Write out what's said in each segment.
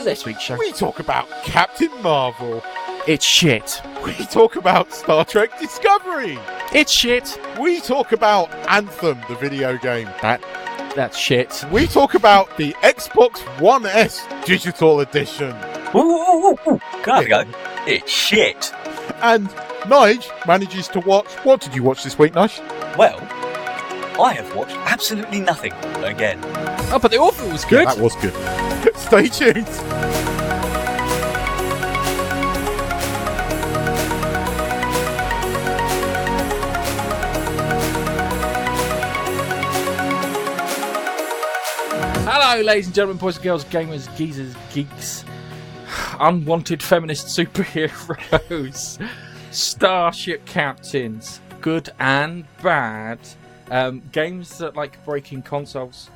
this week's show, we talk about Captain Marvel. it's shit. We talk about Star Trek Discovery. It's shit. We talk about Anthem, the video game. That's shit. We talk about the Xbox One S Digital Edition. Ooh. Gotta go. It's shit. And Nige manages to watch... What did you watch this week, Nige? Well, I have watched absolutely nothing again. Oh, but the Orville was good. Yeah, that was good. Stay tuned. Hello, ladies and gentlemen, boys and girls, gamers, geezers, geeks, unwanted feminist superheroes, starship captains, good and bad, games that like breaking consoles,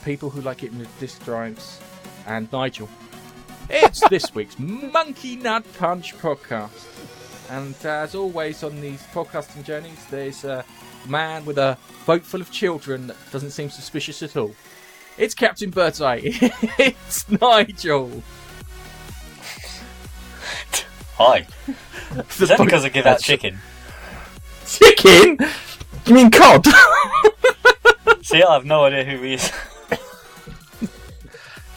people who like getting with disk drives, and Nigel. It's this week's Monkey Nut Punch podcast. And as always on these podcasting journeys, there's a man with a boat full of children that doesn't seem suspicious at all. It's Captain Birdseye. It's Nigel. Hi. Is that because I give out chicken? Chicken? You mean cod? See, I have no idea who he is.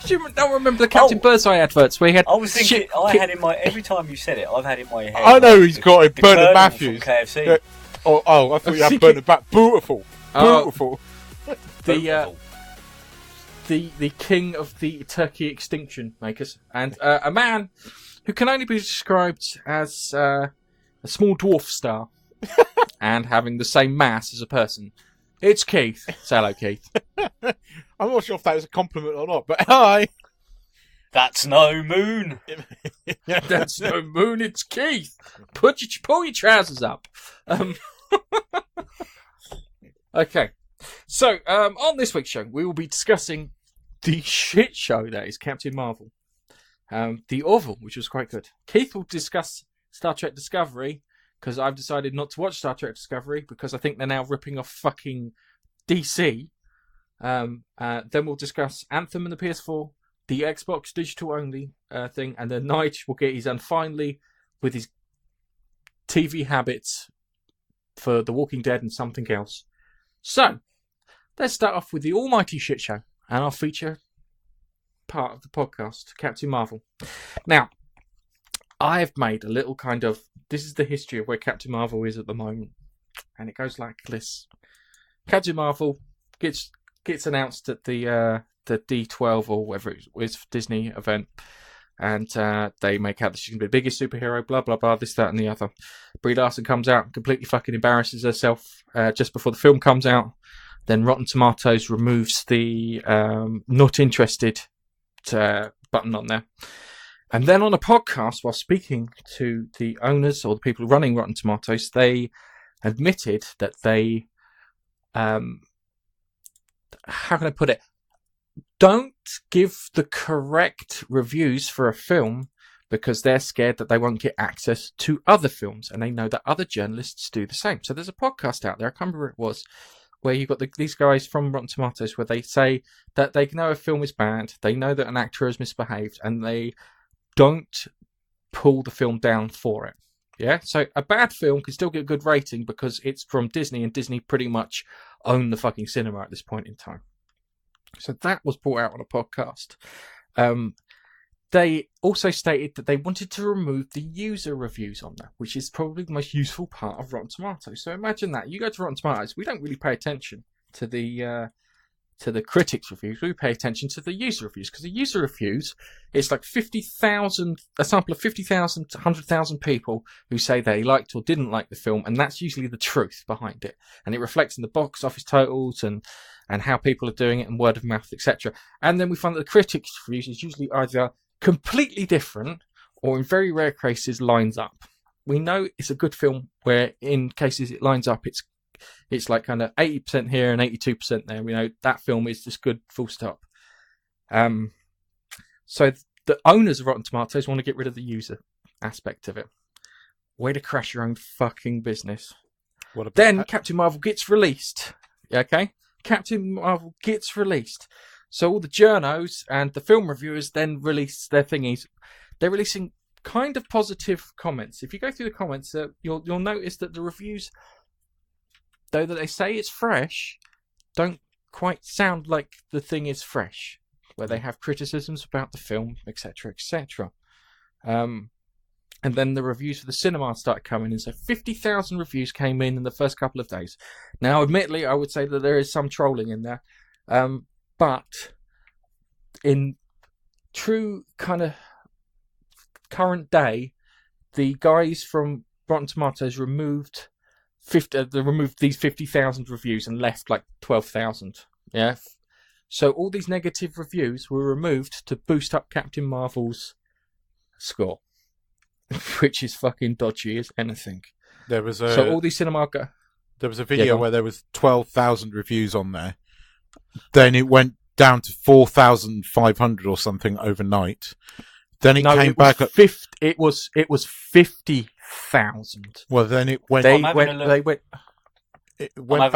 You don't remember the Captain Birdseye adverts where he had... I was thinking, had in my... Every time you said it, I've had in my head... I know he's got it. Bernard Matthews. From KFC. Yeah. Oh, I thought you had Bernard back. Beautiful. Beautiful. The king of the turkey extinction makers, and a man who can only be described as a small dwarf star and having the same mass as a person. It's Keith. Say hello, Keith. I'm not sure if that was a compliment or not, but hi. That's no moon. That's no moon. It's Keith. Pull your trousers up. Okay. So on this week's show, we will be discussing the shit show that is Captain Marvel. The Orville, which was quite good. Keith will discuss Star Trek Discovery, because I've decided not to watch Star Trek Discovery, because I think they're now ripping off fucking DC. Then we'll discuss Anthem and the PS4, the Xbox digital only thing, and then Nige will get his and finally with his TV habits for The Walking Dead and something else. So, let's start off with the almighty shit show and our feature part of the podcast, Captain Marvel. Now, I've made a little kind of... This is the history of where Captain Marvel is at the moment. And it goes like this. Captain Marvel gets announced at the D12 or whatever it was, Disney event. And they make out that she's going to be the biggest superhero, blah, blah, blah, this, that, and the other. Brie Larson comes out and completely fucking embarrasses herself just before the film comes out. Then Rotten Tomatoes removes the not interested button on there. And then on a podcast, while speaking to the owners or the people running Rotten Tomatoes, they admitted that they, how can I put it, don't give the correct reviews for a film because they're scared that they won't get access to other films, and they know that other journalists do the same. So there's a podcast out there, I can't remember where it was, where you've got these guys from Rotten Tomatoes where they say that they know a film is bad, they know that an actor has misbehaved, and they don't pull the film down for it. Yeah, so a bad film can still get a good rating because it's from Disney, and Disney pretty much own the fucking cinema at this point in time. So that was brought out on a podcast. They also stated that they wanted to remove the user reviews on there, which is probably the most useful part of Rotten Tomatoes. So imagine that. You go to Rotten Tomatoes, we don't really pay attention to the critics' reviews. We pay attention to the user reviews, because the user reviews, it's like a sample of 50,000 to 100,000 people who say they liked or didn't like the film, and that's usually the truth behind it. And it reflects in the box office totals and how people are doing it and word of mouth, etc. And then we find that the critics' reviews is usually either completely different or in very rare cases lines up. We know it's a good film where in cases it lines up, it's like kind of 80% here and 82% there. We know that film is just good, full stop. So the owners of Rotten Tomatoes want to get rid of the user aspect of it. Way to crash your own fucking business. Then Captain Marvel gets released. Okay? Captain Marvel gets released. So all the journos and the film reviewers then release their thingies. They're releasing kind of positive comments. If you go through the comments, you'll notice that the reviews, though that they say it's fresh, don't quite sound like the thing is fresh. Where they have criticisms about the film, etc., etc. And then the reviews for the cinema started coming in. So 50,000 reviews came in the first couple of days. Now, admittedly, I would say that there is some trolling in there. But in true kind of current day, the guys from Rotten Tomatoes removed these 50,000 reviews and left like 12,000. Yeah. So all these negative reviews were removed to boost up Captain Marvel's score. Which is fucking dodgy as anything. There was so all these cinema. There was a video where there was 12,000 reviews on there. Then it went down to 4,500 or something overnight. Then it came back at it was 50,000. Well, then it went. It went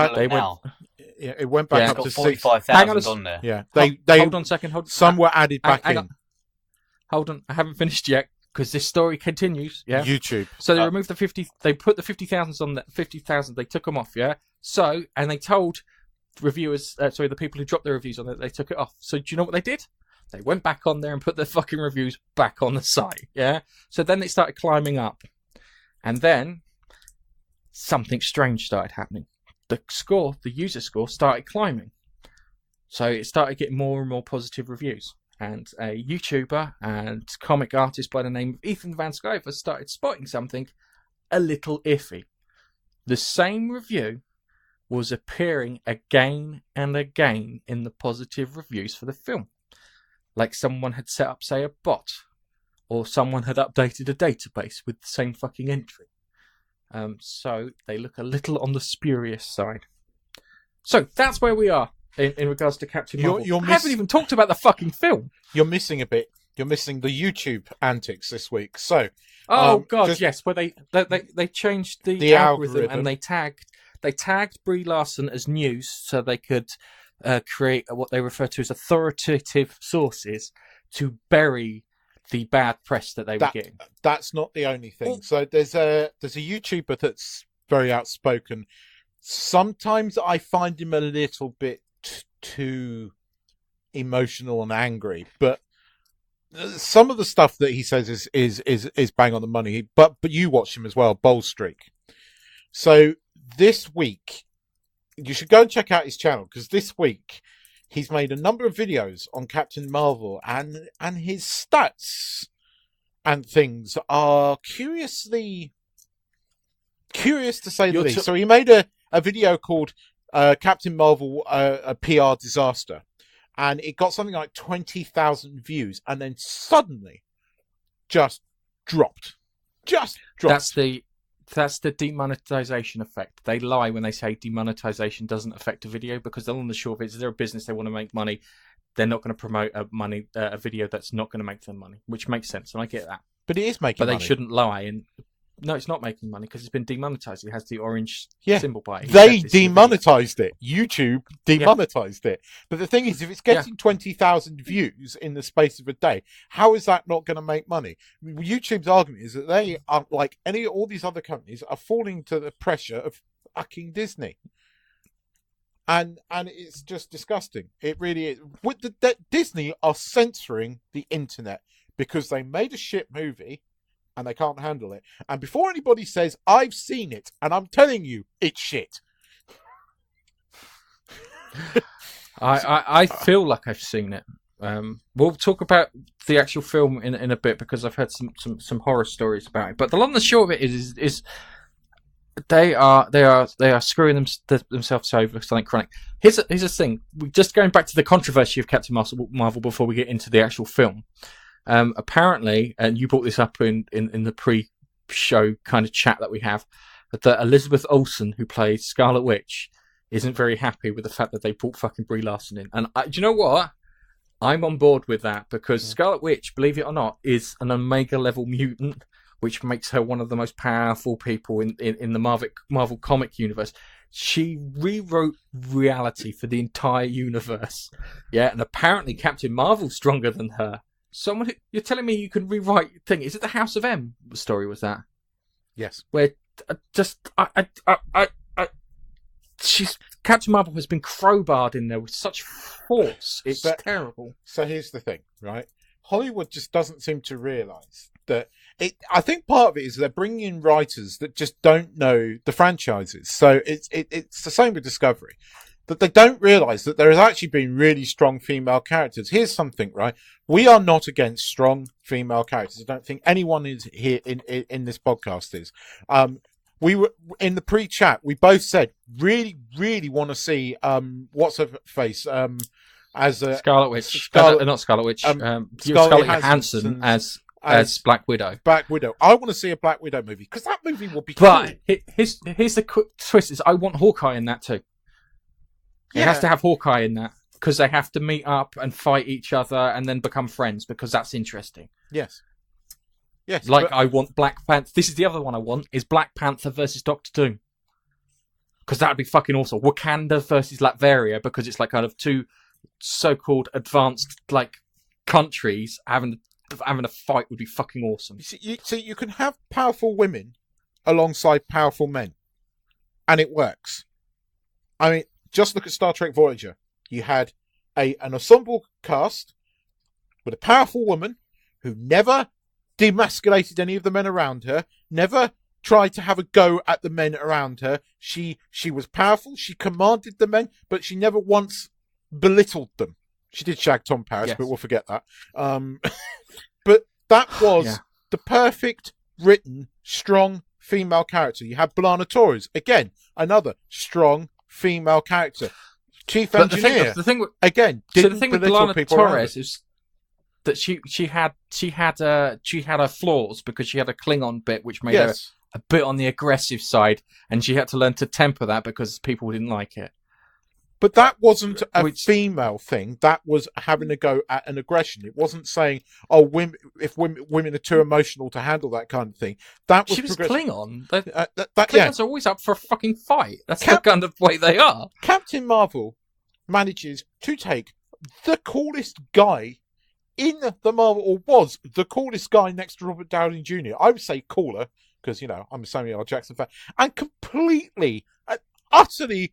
back up to 45,000 on there. Yeah, hold on a second. Some were added back in. Hold on, I haven't finished yet. Because this story continues, yeah. YouTube. So they removed the 50. They put the 50,000 on the 50,000. They took them off, yeah. So and they told reviewers, the people who dropped their reviews on it, they took it off. So do you know what they did? They went back on there and put their fucking reviews back on the site, yeah. So then it started climbing up, and then something strange started happening. The user score, started climbing. So it started getting more and more positive reviews. And a YouTuber and comic artist by the name of Ethan Van Sciver started spotting something a little iffy. The same review was appearing again and again in the positive reviews for the film. Like someone had set up, say, a bot, or someone had updated a database with the same fucking entry. So they look a little on the spurious side. So that's where we are. In regards to Captain Marvel. I haven't even talked about the fucking film. You're missing a bit. You're missing the YouTube antics this week. So, yes, where they changed the algorithm and they tagged Brie Larson as news so they could create what they refer to as authoritative sources to bury the bad press that they were getting. That's not the only thing. So there's a YouTuber that's very outspoken. Sometimes I find him a little bit too emotional and angry, but some of the stuff that he says is bang on the money. But you watch him as well, Bold Streak. So this week, you should go and check out his channel, because this week he's made a number of videos on Captain Marvel, and his stats and things are curious to say the least. So he made a video called Captain Marvel, a PR disaster, and it got something like 20,000 views, and then suddenly just dropped. That's the demonetization effect. They lie when they say demonetization doesn't affect a video, because they're on the short of it. They're a business, they want to make money. They're not going to promote a video that's not going to make them money, which makes sense, and I get that. But it is making money. But they shouldn't lie and. No, it's not making money because it's been demonetized. It has the orange symbol by it. They demonetized it. YouTube demonetized it. But the thing is, if it's getting 20,000 views in the space of a day, how is that not going to make money? YouTube's argument is that they are, like all these other companies, are falling to the pressure of fucking Disney. And it's just disgusting. It really is. Disney are censoring the internet because they made a shit movie and they can't handle it. And before anybody says, I've seen it, and I'm telling you, it's shit. I feel like I've seen it. We'll talk about the actual film in a bit, because I've heard some horror stories about it. But the long and the short of it is they are screwing themselves over something chronic. Here's a thing. Just going back to the controversy of Captain Marvel before we get into the actual film. Apparently, and you brought this up in the pre-show kind of chat that we have, that Elizabeth Olsen, who plays Scarlet Witch, isn't very happy with the fact that they brought fucking Brie Larson in. And do you know what? I'm on board with that, because Scarlet Witch, believe it or not, is an Omega level mutant, which makes her one of the most powerful people in the Marvel comic universe. she rewrote reality for the entire universe. Yeah, and apparently Captain Marvel's stronger than her. You're telling me you can rewrite thing? Is it the House of M story? Was that? Yes. Where Captain Marvel has been crowbarred in there with such force. It's terrible. So here's the thing, right? Hollywood just doesn't seem to realise that I think part of it is they're bringing in writers that just don't know the franchises. So it's the same with Discovery, that they don't realise that there has actually been really strong female characters. Here's something, right? We are not against strong female characters. I don't think anyone is here in this podcast is. We were in the pre-chat. We both said really, really want to see what's her face as Scarlet Witch. Not Scarlet Witch. Scarlett Johansson as Black Widow. Black Widow. I want to see a Black Widow movie because that movie will be. But cool. here's the quick twist: is I want Hawkeye in that too. It has to have Hawkeye in that because they have to meet up and fight each other and then become friends because that's interesting. Yes. Yes. I want Black Panther. This is the other one I want: is Black Panther versus Doctor Doom. Because that would be fucking awesome. Wakanda versus Latveria because it's like kind of two so-called advanced like countries having a fight would be fucking awesome. You can have powerful women alongside powerful men, and it works. I mean, just look at Star Trek Voyager. You had an ensemble cast with a powerful woman who never demasculated any of the men around her, never tried to have a go at the men around her. She was powerful. She commanded the men, but she never once belittled them. She did shag Tom Paris, but we'll forget that. But that was the perfect written, strong female character. You had B'Elanna Torres, again, another strong female character. Chief engineer. The thing with B'Elanna Torres is that she had her flaws because she had a Klingon bit which made her a bit on the aggressive side, and she had to learn to temper that because people didn't like it. But that wasn't a female thing. That was having a go at an aggression. It wasn't saying, "Oh, women are too emotional to handle that kind of thing." That was she was Klingon. Klingons are always up for a fucking fight. That's the kind of way they are. Captain Marvel manages to take the coolest guy in the Marvel, or was the coolest guy next to Robert Downey Jr. I would say cooler because I'm a Samuel L. Jackson fan, and completely, utterly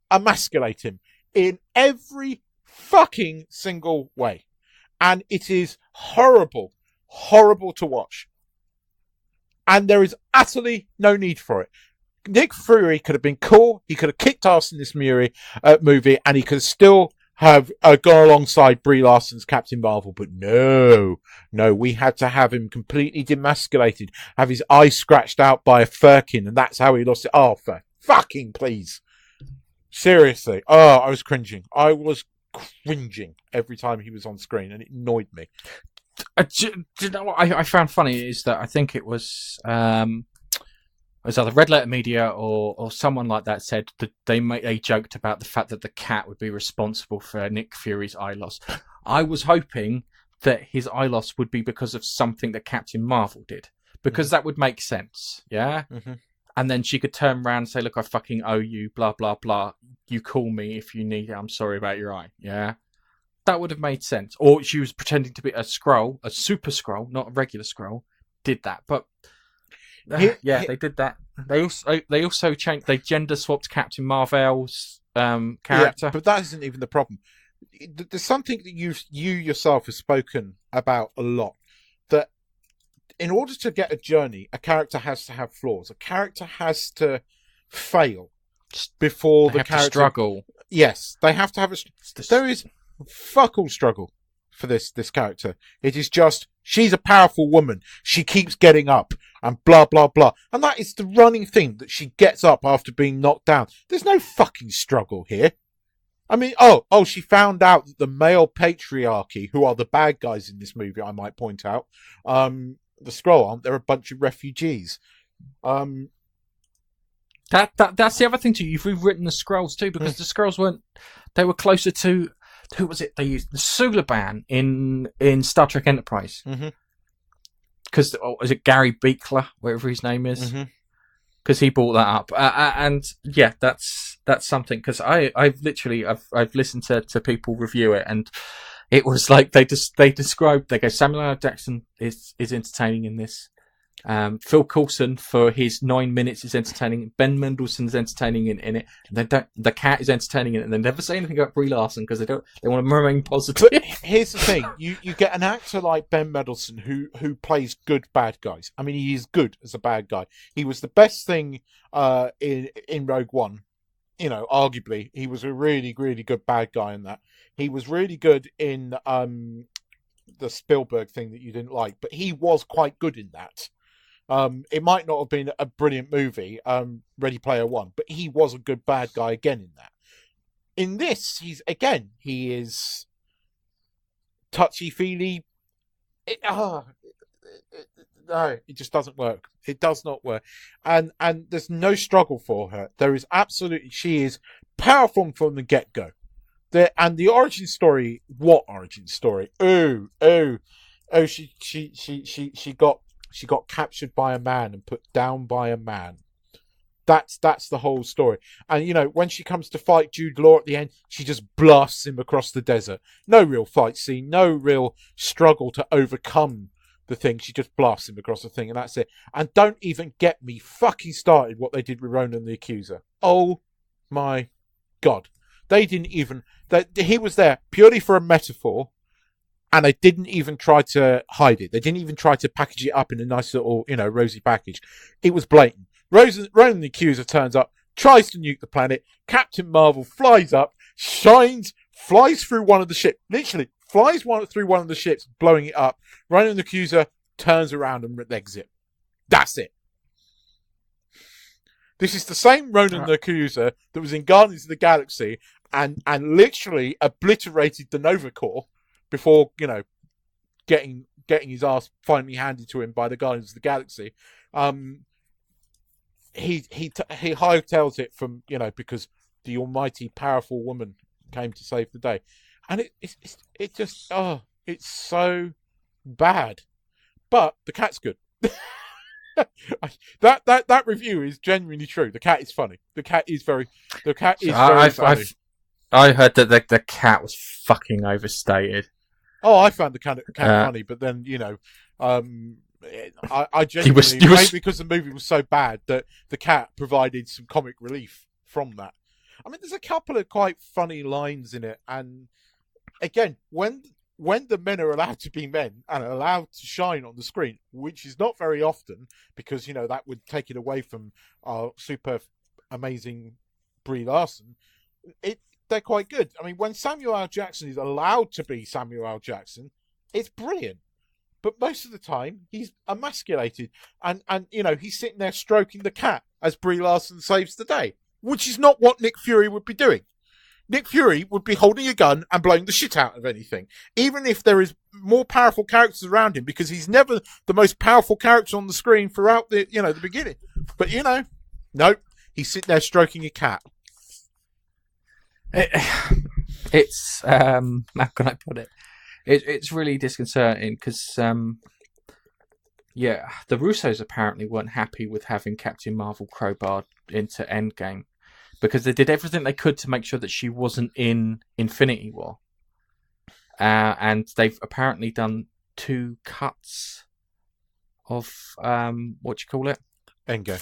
emasculate him in every fucking single way. And it is horrible to watch. And there is utterly no need for it. Nick Fury could have been cool. He could have kicked ass in this movie, and he could still have gone alongside Brie Larson's Captain Marvel. But no, we had to have him completely demasculated, have his eyes scratched out by a firkin, and that's how he lost it. Oh, for fucking please. Seriously. Oh, I was cringing. I was cringing every time he was on screen, and it annoyed me. Do you know what I found funny is that I think it was either Red Letter Media or someone like that said that they joked about the fact that the cat would be responsible for Nick Fury's eye loss. I was hoping that his eye loss would be because of something that Captain Marvel did, because that would make sense. Yeah. Mm-hmm. And then she could turn around and say, "Look, I fucking owe you, blah, blah, blah. You call me if you need it. I'm sorry about your eye." Yeah? That would have made sense. Or she was pretending to be a Skrull, a super Skrull, not a regular Skrull, did that. But, they did that. They also changed, they gender swapped Captain Marvel's character. Yeah, but that isn't even the problem. There's something that you yourself have spoken about a lot, that in order to get a journey, a character has to have flaws. A character has to fail before the character struggle. Yes, they have to have there is fuck all struggle for this character. It is just she's a powerful woman. She keeps getting up and blah blah blah, and that is the running thing, that she gets up after being knocked down. There's no fucking struggle here. I mean, she found out that the male patriarchy, who are the bad guys in this movie, I might point out, the Skrull aren't. They're a bunch of refugees. That's the other thing too. You've rewritten the Skrulls too, because the Skrulls they were closer to, who was it they used? The Suliban in Star Trek Enterprise. Because is it Gary Beekler, whatever his name is? because he brought that up, and yeah, that's something. Because I've listened to people review it, and it was like they described. They go, Samuel L. Jackson is entertaining in this. Phil Coulson for his 9 minutes is entertaining. Ben Mendelsohn is entertaining in it. The cat is entertaining in it, and they never say anything about Brie Larson because they want to remain positive. But here's the thing: you get an actor like Ben Mendelsohn who plays good bad guys. I mean, he is good as a bad guy. He was the best thing in Rogue One. You know, arguably, he was a really, really good bad guy in that. He was really good in the Spielberg thing that you didn't like, but he was quite good in that. It might not have been a brilliant movie, Ready Player One, but he was a good bad guy again in that. In this, he is touchy-feely. No, it just doesn't work. It does not work. And there's no struggle for her. There is absolutely, she is powerful from the get-go. And the origin story, what origin story? She got captured by a man and put down by a man. That's the whole story. And, you know, when she comes to fight Jude Law at the end, she just blasts him across the desert. No real fight scene, no real struggle to overcome the thing. She just blasts him across the thing, and that's it. And don't even get me fucking started what they did with Ronan the Accuser. Oh my God. They didn't even... he was there purely for a metaphor, and they didn't even try to hide it. They didn't even try to package it up in a nice little, you know, rosy package. It was blatant. Ronan the Accuser turns up, tries to nuke the planet. Captain Marvel flies up, shines, flies through one of the ships. Literally, flies through one of the ships, blowing it up. Ronan the Accuser turns around and legs it. That's it. This is the same Ronan the Accuser that was in Guardians of the Galaxy and literally obliterated the Nova Corps before, you know, getting his ass finally handed to him by the Guardians of the Galaxy. He hightails it from, you know, because the almighty powerful woman came to save the day, and it just it's so bad. But the cat's good. that review is genuinely true. The cat is funny. The cat is very funny. I heard that the cat was fucking overstated. Oh, I found the cat funny, but then, you know, I genuinely, maybe because the movie was so bad that the cat provided some comic relief from that. I mean, there's a couple of quite funny lines in it, and again, when the men are allowed to be men and are allowed to shine on the screen, which is not very often, because, you know, that would take it away from our super amazing Brie Larson, they're quite good. I mean, when Samuel L. Jackson is allowed to be Samuel L. Jackson, it's brilliant. But most of the time, he's emasculated. And you know, he's sitting there stroking the cat as Brie Larson saves the day, which is not what Nick Fury would be doing. Nick Fury would be holding a gun and blowing the shit out of anything, even if there is more powerful characters around him, because he's never the most powerful character on the screen throughout the beginning. But, you know, nope, he's sitting there stroking a cat. It's how can I put it? It's really disconcerting because the Russos apparently weren't happy with having Captain Marvel crowbarred into Endgame because they did everything they could to make sure that she wasn't in Infinity War, and they've apparently done 2 cuts of what do you call it? Endgame,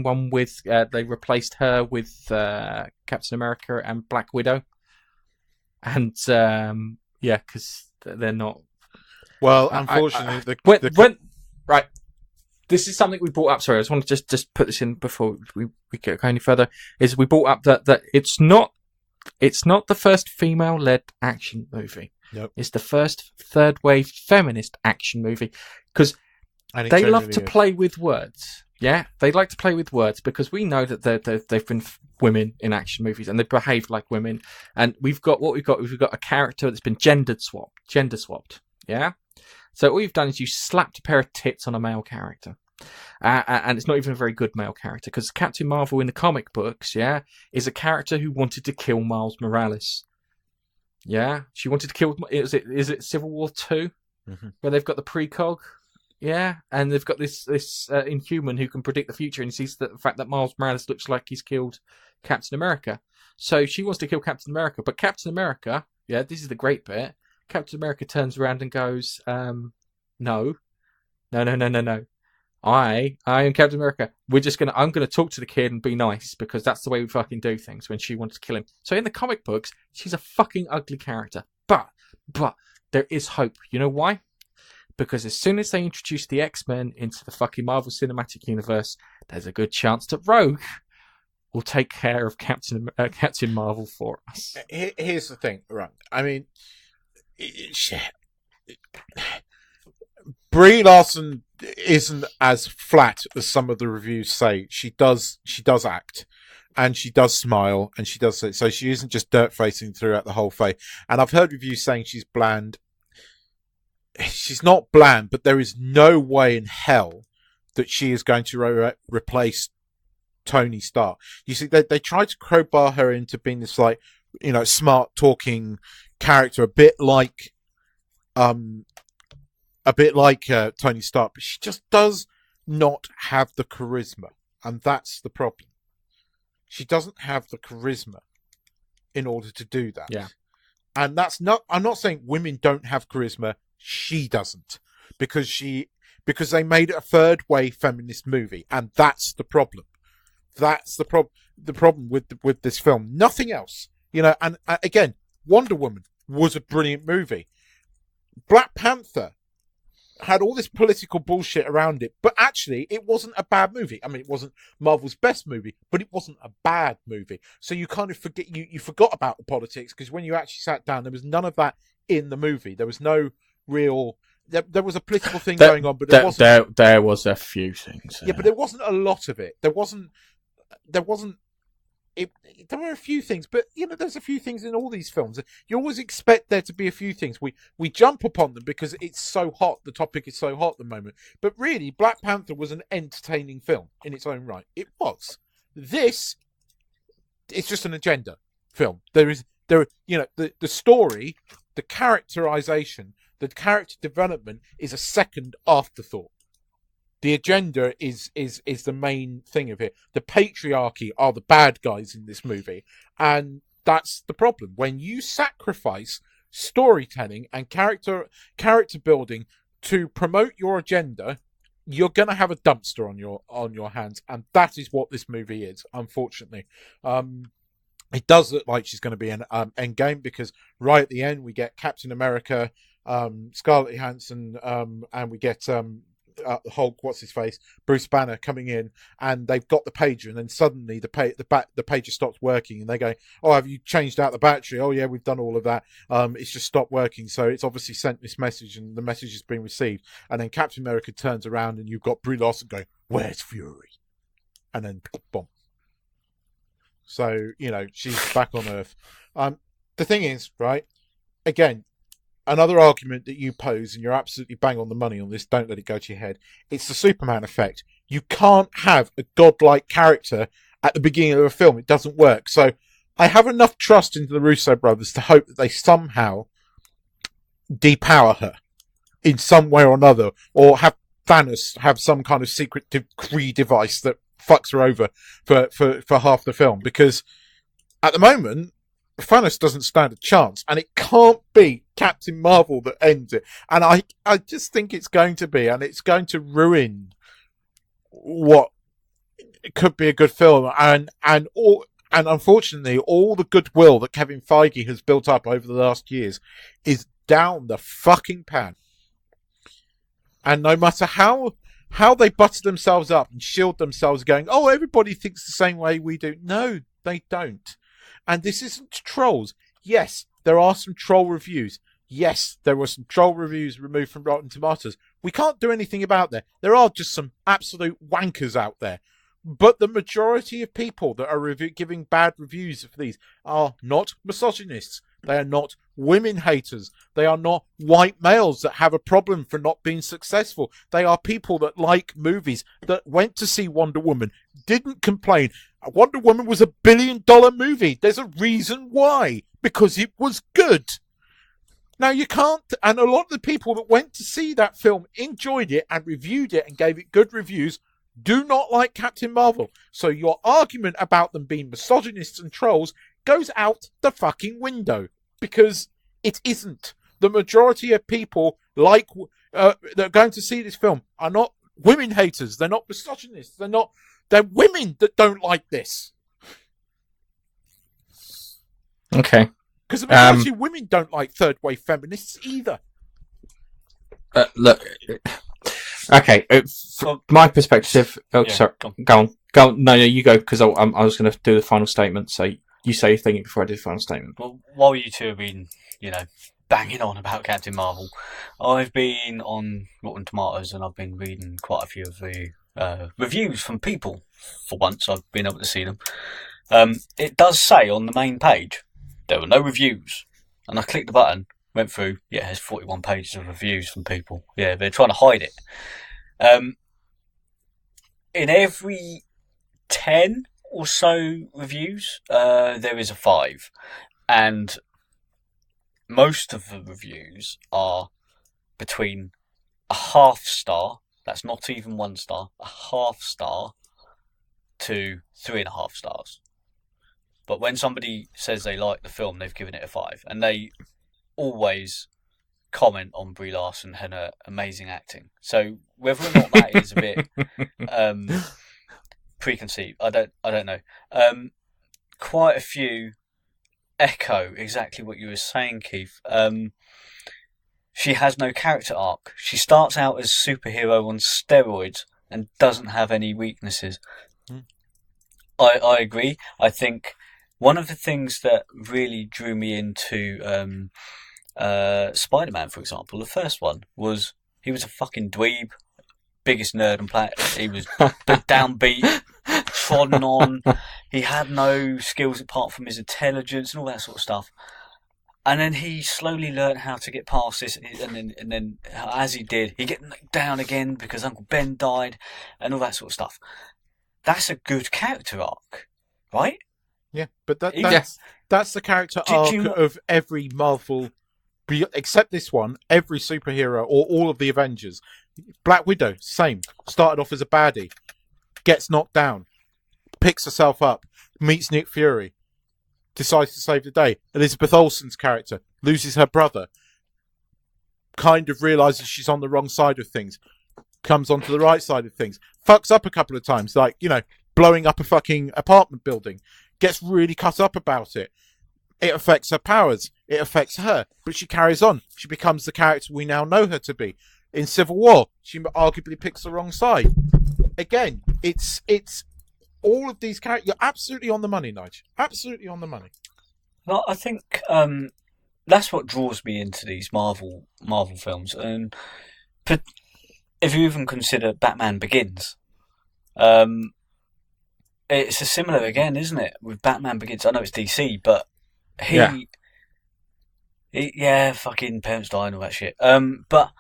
one with they replaced her with Captain America and Black Widow, and because they're not. Well, unfortunately, right. This is something we brought up. Sorry, I just want to just put this in before we go any further. Is we brought up that it's not the first female-led action movie. Nope. It's the first third-wave feminist action movie because they love to play with words. Yeah, they like to play with words because we know that they've been women in action movies and they behave like women. And we've got a character that's been gender swapped. Yeah, so all you've done is you slapped a pair of tits on a male character, and it's not even a very good male character because Captain Marvel in the comic books, is a character who wanted to kill Miles Morales. Yeah, she wanted to kill. Is it Civil War 2 where they've got the precog? Yeah, and they've got this Inhuman who can predict the future, and he sees the fact that Miles Morales looks like he's killed Captain America. So she wants to kill Captain America, but Captain America, yeah, this is the great bit. Captain America turns around and goes, no. I am Captain America. I'm gonna talk to the kid and be nice because that's the way we fucking do things when she wants to kill him. So in the comic books, she's a fucking ugly character. But there is hope. You know why? Because as soon as they introduce the X-Men into the fucking Marvel Cinematic Universe, there's a good chance that Rogue will take care of Captain Marvel for us. Here's the thing, right? I mean, Brie Larson isn't as flat as some of the reviews say. She does act, and she does smile, and she does it. So she isn't just dirt facing throughout the whole thing. And I've heard reviews saying she's bland. She's not bland, but there is no way in hell that she is going to replace Tony Stark. You see, they tried to crowbar her into being this, like, you know, smart talking character, a bit like Tony Stark, but she just does not have the charisma, and that's the problem. She doesn't have the charisma in order to do that. Yeah. And I'm not saying women don't have charisma. She doesn't, because they made it a third way feminist movie, and that's the problem. That's the problem with this film. Nothing else, you know. And again, Wonder Woman was a brilliant movie. Black Panther had all this political bullshit around it, but actually it wasn't a bad movie. I mean, it wasn't Marvel's best movie, but it wasn't a bad movie. So you kind of forgot about the politics, because when you actually sat down, there was none of that in the movie. There was no real. There was a political thing going on, but there was a few things. Yeah, but there wasn't a lot of it. There were a few things, but you know, there's a few things in all these films. You always expect there to be a few things. We jump upon them because it's so hot. The topic is so hot at the moment. But really, Black Panther was an entertaining film in its own right. It was. This, it's just an agenda film. The story, the characterization, the character development is a second afterthought. The agenda is the main thing of it. The patriarchy are the bad guys in this movie. And that's the problem. When you sacrifice storytelling and character building to promote your agenda, you're going to have a dumpster on your hands. And that is what this movie is, unfortunately. It does look like she's going to be an Endgame, because right at the end we get Captain America, Scarlett Johansson, and we get Hulk, what's his face, Bruce Banner coming in, and they've got the pager, and then suddenly the pager stops working, and they go, "Oh, have you changed out the battery?" "Oh yeah, we've done all of that. It's just stopped working." So it's obviously sent this message, and the message is being received. And then Captain America turns around, and you've got Brie Larson going, "Where's Fury?" And then boom. So, you know, she's back on Earth. The thing is, right, again, another argument that you pose, and you're absolutely bang on the money on this, don't let it go to your head, it's the Superman effect. You can't have a godlike character at the beginning of a film. It doesn't work. So I have enough trust into the Russo brothers to hope that they somehow depower her in some way or another, or have Thanos have some kind of secret decree device that fucks her over for half the film, because at the moment Thanos doesn't stand a chance, and it can't be Captain Marvel that ends it. And I just think it's going to be, and it's going to ruin what could be a good film, and unfortunately all the goodwill that Kevin Feige has built up over the last years is down the fucking pan. And no matter how they butter themselves up and shield themselves going, "Oh, everybody thinks the same way we do." No, they don't. And this isn't trolls. Yes, there are some troll reviews. Yes, there were some troll reviews removed from Rotten Tomatoes. We can't do anything about that. There are just some absolute wankers out there. But the majority of people that are giving bad reviews for these are not misogynists. They are not women haters. They are not white males that have a problem for not being successful. They are people that like movies, that went to see Wonder Woman, didn't complain. Wonder Woman was $1 billion movie. There's a reason why. Because it was good. Now, you can't, and a lot of the people that went to see that film enjoyed it and reviewed it and gave it good reviews do not like Captain Marvel. So your argument about them being misogynists and trolls goes out the fucking window, because it isn't. The majority of people that are going to see this film are not women haters. They're not misogynists. They're women that don't like this. Okay. Because the majority of women don't like third-wave feminists either. Look, okay. From my perspective, sorry, go on. No, you go, because I was going to do the final statement. So you say your thing before I do the final statement. Well, while you two have been, banging on about Captain Marvel, I've been on Rotten Tomatoes and I've been reading quite a few of the reviews from people. For once, I've been able to see them. It does say on the main page there were no reviews, and I clicked the button, went through. Yeah, there's 41 pages of reviews from people. Yeah, they're trying to hide it. In every 10 or so reviews, there is a 5, and most of the reviews are between a half star, that's not even 1 star, a half star, to 3.5 stars. But when somebody says they like the film, they've given it a 5, and they always comment on Brie Larson and her amazing acting. So whether or not that is a bit preconceived, I don't know. Quite a few echo exactly what you were saying, Keith. She has no character arc. She starts out as superhero on steroids and doesn't have any weaknesses. I agree. I think one of the things that really drew me into Spider-Man, for example, the first one, was he was a fucking dweeb, biggest nerd on planet. He was downbeat, trodden on. He had no skills apart from his intelligence and all that sort of stuff. And then he slowly learned how to get past this, and then as he did, he get knocked down again because Uncle Ben died, and all that sort of stuff. That's a good character arc, right? Yeah, but that's the character arc of every Marvel, except this one. Every superhero or all of the Avengers. Black Widow, same. Started off as a baddie, gets knocked down, picks herself up, meets Nick Fury, decides to save the day. Elizabeth Olsen's character loses her brother, kind of realizes she's on the wrong side of things, comes onto the right side of things, fucks up a couple of times, like, blowing up a fucking apartment building, gets really cut up about it. It affects her powers. It affects her. But she carries on. She becomes the character we now know her to be. In Civil War, she arguably picks the wrong side. Again, it's all of these characters. You're absolutely on the money, Nigel. Absolutely on the money. Well, I think that's what draws me into these Marvel films. And if you even consider Batman Begins, it's a similar again, isn't it? With Batman Begins, I know it's DC, but he fucking parents die and all that shit. But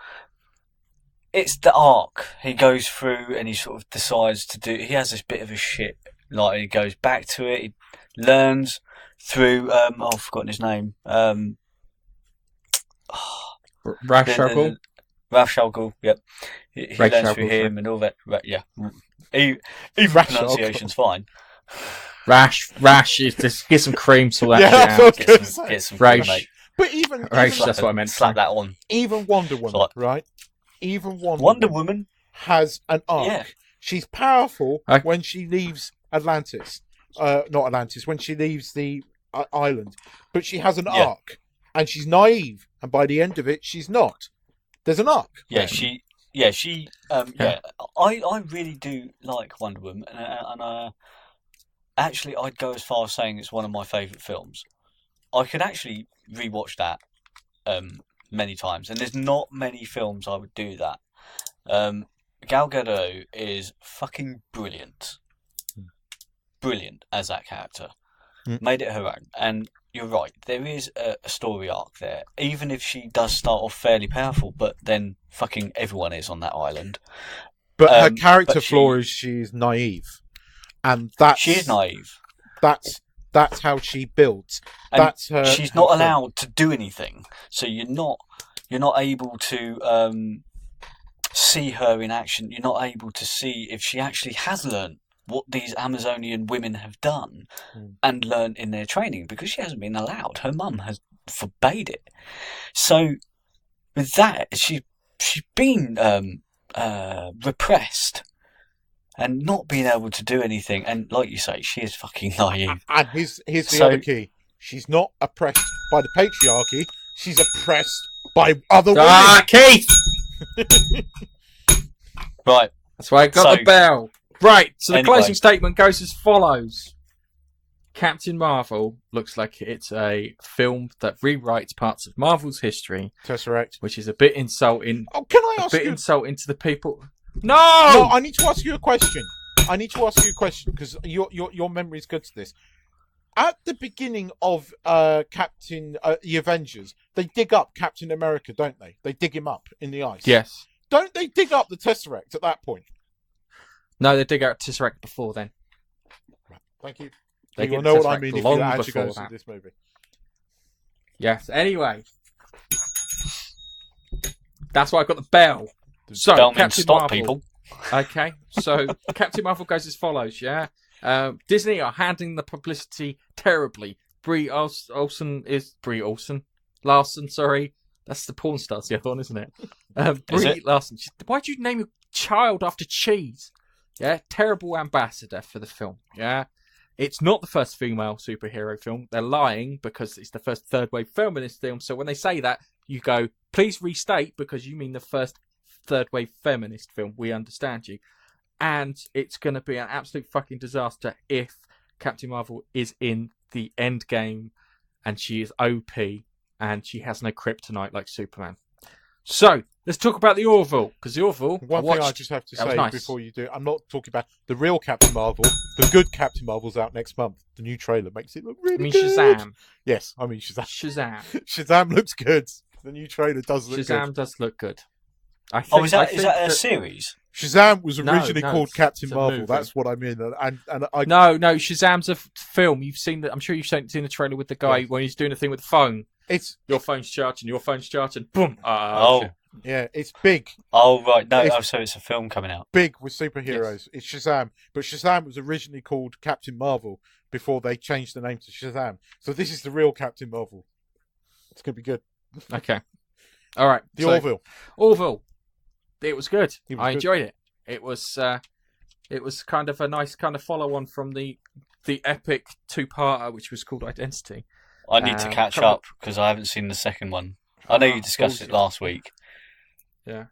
it's the arc he goes through, and he sort of decides to do. He has this bit of a shit, like he goes back to it. He learns through. I've forgotten his name. Ra's al Ghul. Ra's al Ghul. Yep. He learns through him and all that. Yeah. Even pronunciation's fine. Rash is just get some cream to that Get some Rash. cream, mate. But even that's what I meant. Slap that on. Even Wonder Woman, right? Even Wonder Woman has an arc. Yeah. She's powerful when she leaves Atlantis. Not Atlantis, when she leaves the island. But she has an arc. And she's naive. And by the end of it, she's not. There's an arc. Yeah, I really do like Wonder Woman. And actually, I'd go as far as saying it's one of my favourite films. I could actually rewatch that many times, and there's not many films I would do that. Gal Gadot is fucking brilliant. Brilliant as that character. Made it her own. And you're right, there is a story arc there. Even if she does start off fairly powerful, but then fucking everyone is on that island. But her character flaw is she's naive. And that's... She is naive. That's That's how she builds. And That's her. she's not allowed to do anything, so you're not able to see her in action. You're not able to see if she actually has learned what these Amazonian women have done and learned in their training, because she hasn't been allowed. Her mum has forbade it. So with that, she's been repressed and not being able to do anything. And like you say, she is fucking naive. And here's the other key. She's not oppressed by the patriarchy. She's oppressed by other women. Keith! Right. That's why I got the bell. Right, so the closing statement goes as follows. Captain Marvel looks like it's a film that rewrites parts of Marvel's history. Tesseract. Which is a bit insulting. Oh, can I ask you? A bit insulting to the people. No! No, I need to ask you a question. Because your memory is good to this. At the beginning of the Avengers, they dig up Captain America, don't they? They dig him up in the ice. Yes. Don't they dig up the Tesseract at that point? No, they dig out Tesseract before then. Right. Thank you. They You'll know what I mean if you actually go that. see this movie. Yes. Anyway, that's why I got the bell. So Bell means Captain stop, Marvel. people. Okay. So Captain Marvel goes as follows. Yeah. Disney are handling the publicity terribly. Brie Larson. Sorry, that's the porn star's the other one, isn't it? Brie Larson. Why'd you name your child after cheese? Yeah, terrible ambassador for the film. Yeah, it's not the first female superhero film. They're lying because it's the first third-wave feminist film. So when they say that, you go, please restate, because you mean the first third-wave feminist film. We understand you. And it's going to be an absolute fucking disaster if Captain Marvel is in the end game and she is OP and she has no kryptonite like Superman. So, let's talk about the Orville. Because the Orville... One thing I just have to say before you do... I'm not talking about the real Captain Marvel. The good Captain Marvel's out next month. The new trailer makes it look really good. Shazam. Yes, I mean Shazam. Shazam. Shazam looks good. The new trailer does look good. Shazam does look good. I think, is that a series? Shazam was originally called Captain Marvel. Movie. That's what I mean. And I No, Shazam's a film. You've seen that. I'm sure you've seen the trailer with the guy when he's doing the thing with the phone. It's your phone's charging. Boom. Yeah, it's big. Oh right, no. So it's a film coming out. Big with superheroes. Yes. It's Shazam, but Shazam was originally called Captain Marvel before they changed the name to Shazam. So this is the real Captain Marvel. It's gonna be good. Okay. All right. Orville. It was good. I enjoyed it. It was kind of a nice kind of follow-on from the epic two-parter, which was called Identity. I need to catch up because I haven't seen the second one. I know you discussed it last week. Yeah.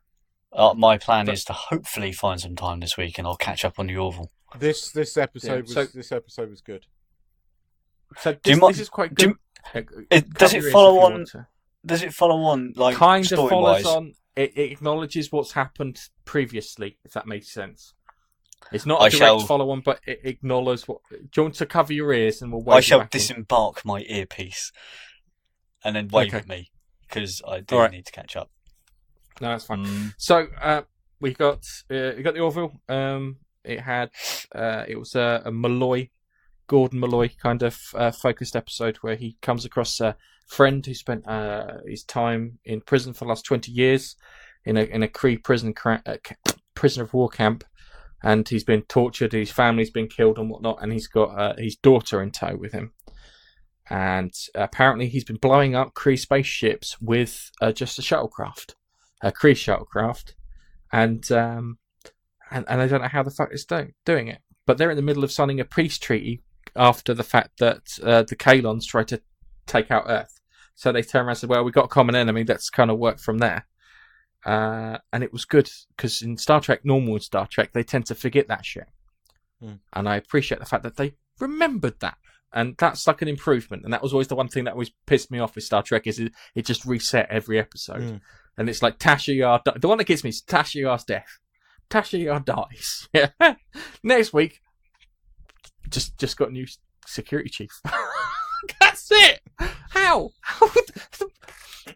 My plan is to hopefully find some time this week, and I'll catch up on the Orville. This episode was good. So this is quite good. Does it follow on? Does it follow on like kind of story-wise? follows on? It acknowledges what's happened previously, if that makes sense. It's not a direct follow-on, but it acknowledges what... Do you want to cover your ears and we'll wave I shall disembark my earpiece and then wave at me, because I do need to catch up. No, that's fine. So, we got the Orville. It was a Gordon Malloy kind of focused episode where he comes across a friend who spent his time in prison for the last 20 years in a Kree prisoner of war camp, and he's been tortured, his family's been killed and whatnot, and he's got his daughter in tow with him. And apparently he's been blowing up Kree spaceships with just a shuttlecraft, a Kree shuttlecraft, and I don't know how the fuck it's doing it. But they're in the middle of signing a peace treaty after the fact that the Kalons tried to take out Earth. So they turn around and say, well, we've got a common enemy, let's kind of work from there. And it was good, because in normal Star Trek, they tend to forget that shit. And I appreciate the fact that they remembered that. And that's like an improvement. And that was always the one thing that always pissed me off with Star Trek, is it just reset every episode. And it's like Tasha Yar... The one that gets me is Tasha Yar's death. Tasha Yar dies. Yeah. Next week, just got a new security chief. That's it! How?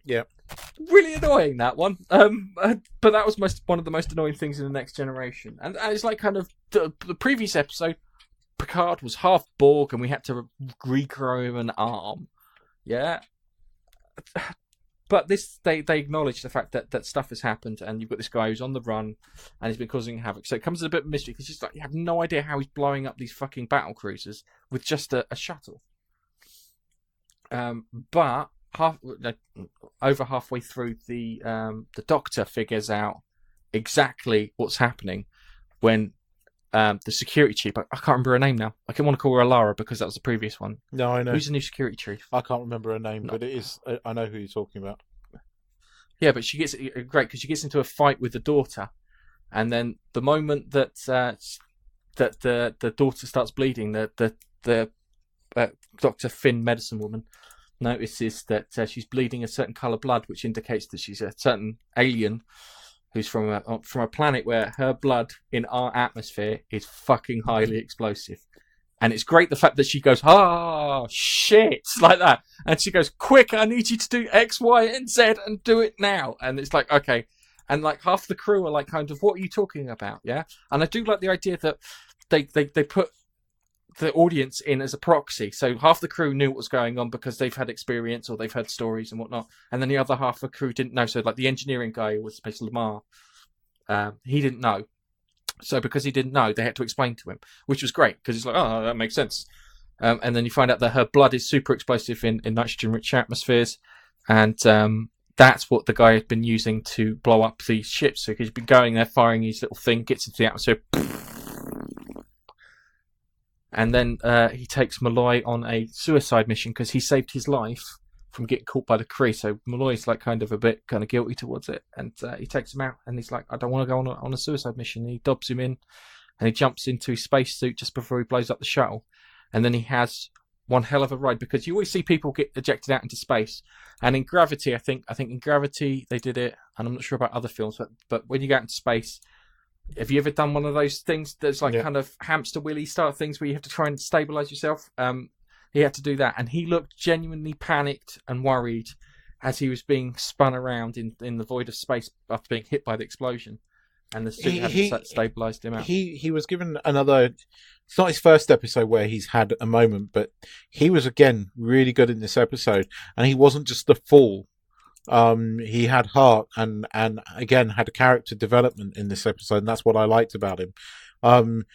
Yeah. Really annoying, that one. But that was one of the most annoying things in The Next Generation. And it's like kind of the previous episode, Picard was half Borg, and we had to regrow him an arm. Yeah. But they acknowledge the fact that stuff has happened, and you've got this guy who's on the run, and he's been causing havoc. So it comes as a bit of mystery, because you have no idea how he's blowing up these fucking battle cruisers with just a shuttle. But over halfway through, the Doctor figures out exactly what's happening when the security chief. I can't remember her name now. I can want to call her Alara because that was the previous one. No, I know. Who's the new security chief? I can't remember her name, but it is. I know who you're talking about. Yeah, but she gets great because she gets into a fight with the daughter, and then the moment that the daughter starts bleeding, the Dr. Finn medicine woman notices that she's bleeding a certain colour blood, which indicates that she's a certain alien who's from a planet where her blood in our atmosphere is fucking highly explosive. And it's great the fact that she goes, shit, like that. And she goes, quick, I need you to do X, Y, and Z and do it now. And it's like, okay. And like half the crew are like, kind of, what are you talking about? Yeah. And I do like the idea that they put the audience in as a proxy. So half the crew knew what was going on because they've had experience or they've heard stories and whatnot. And then the other half of the crew didn't know. So like the engineering guy who was Mr. Lamar, he didn't know. So because he didn't know, they had to explain to him, which was great because it's like, oh, that makes sense. And then you find out that her blood is super explosive in nitrogen-rich atmospheres. And that's what the guy had been using to blow up these ships. So he's been going there, firing his little thing, gets into the atmosphere. And then he takes Malloy on a suicide mission because he saved his life from getting caught by the Kree. So Malloy's like kind of a bit kind of guilty towards it. And he takes him out and he's like, I don't want to go on a suicide mission. And he dobs him in and he jumps into his spacesuit just before he blows up the shuttle. And then he has one hell of a ride because you always see people get ejected out into space. And in Gravity, I think in Gravity they did it, and I'm not sure about other films, but when you go out into space, have you ever done one of those things that's like kind of hamster wheelie style things where you have to try and stabilize yourself? He had to do that, and he looked genuinely panicked and worried as he was being spun around in the void of space after being hit by the explosion. And the suit hadn't stabilized him out. He was given another. It's not his first episode where he's had a moment, but he was again really good in this episode, and he wasn't just the fool. He had heart and again had a character development in this episode, and that's what I liked about him. And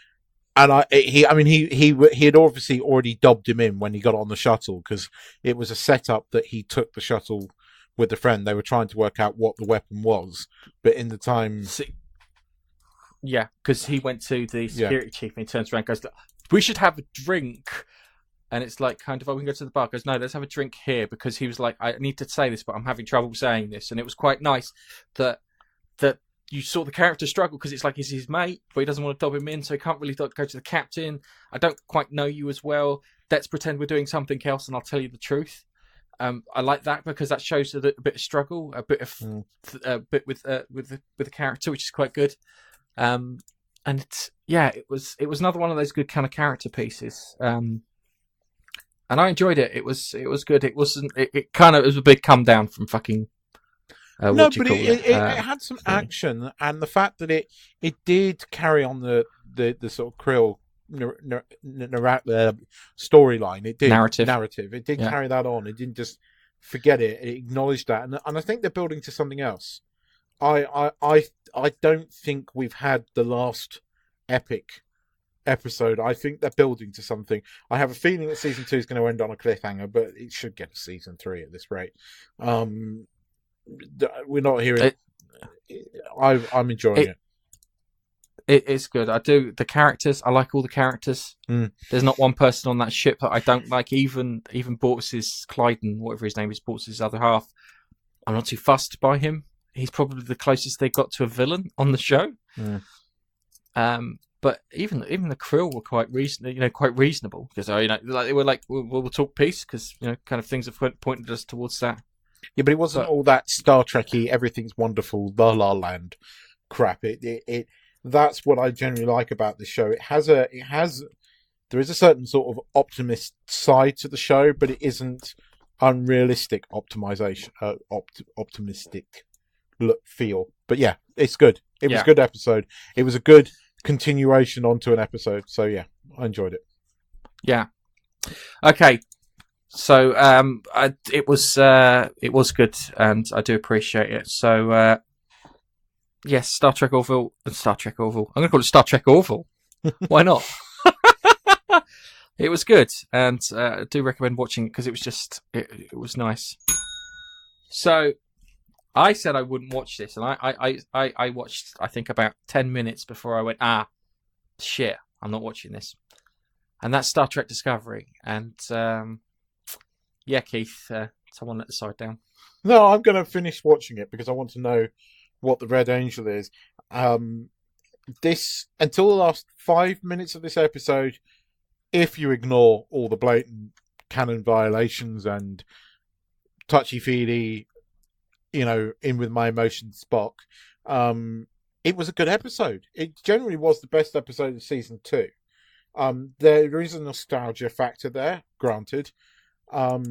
he had obviously already dobbed him in when he got on the shuttle because it was a setup that he took the shuttle with a friend. They were trying to work out what the weapon was, but in the time. Yeah, because he went to the security chief and he turns around and goes, we should have a drink. And it's like, kind of, we can go to the bar. He goes, no, let's have a drink here. Because he was like, I need to say this, but I'm having trouble saying this. And it was quite nice that you saw the character struggle because it's like he's his mate, but he doesn't want to dob him in, so he can't really go to the captain. I don't quite know you as well. Let's pretend we're doing something else and I'll tell you the truth. I like that because that shows a bit of struggle, a bit with the character, which is quite good. And it was another one of those good kind of character pieces. And I enjoyed it. It was good. It wasn't. It kind of was a big come down from fucking. No, but it had some action, and the fact that it did carry on the sort of Krill storyline. It did narrative. It did carry that on. It didn't just forget it. It acknowledged that, and I think they're building to something else. I don't think we've had the last epic episode. I think they're building to something. I have a feeling that season 2 is going to end on a cliffhanger, but it should get to season 3 at this rate. We're not hearing. I'm enjoying it. It's good. I do the characters. I like all the characters. There's not one person on that ship that I don't like. Even Bortus's Clyden, whatever his name is, Bortus's other half. I'm not too fussed by him. He's probably the closest they got to a villain on the show. But even the Krill were quite reasonable because they were like we'll talk peace because kind of things have pointed us towards that. Yeah, but it wasn't all that Star Trek-y, everything's wonderful, La La Land crap. It that's what I generally like about this show. There is a certain sort of optimist side to the show, but it isn't unrealistic optimistic feel. But yeah, it's good. It was a good episode. It was a good continuation onto an episode. So yeah, I enjoyed it. Yeah. Okay. So it was good, and I do appreciate it. So yes, Star Trek Orville. I'm going to call it Star Trek Orville. Why not? It was good, and I do recommend watching it because it was just it was nice. So I said I wouldn't watch this, and I watched I think about 10 minutes before I went, shit, I'm not watching this. And that's Star Trek Discovery. And yeah, Keith, someone let the side down. No, I'm going to finish watching it because I want to know what the Red Angel is. This until the last 5 minutes of this episode, if you ignore all the blatant canon violations and touchy-feely, in with my emotions Spock, it was a good episode. It generally was the best episode of season 2. There is a nostalgia factor there, granted, but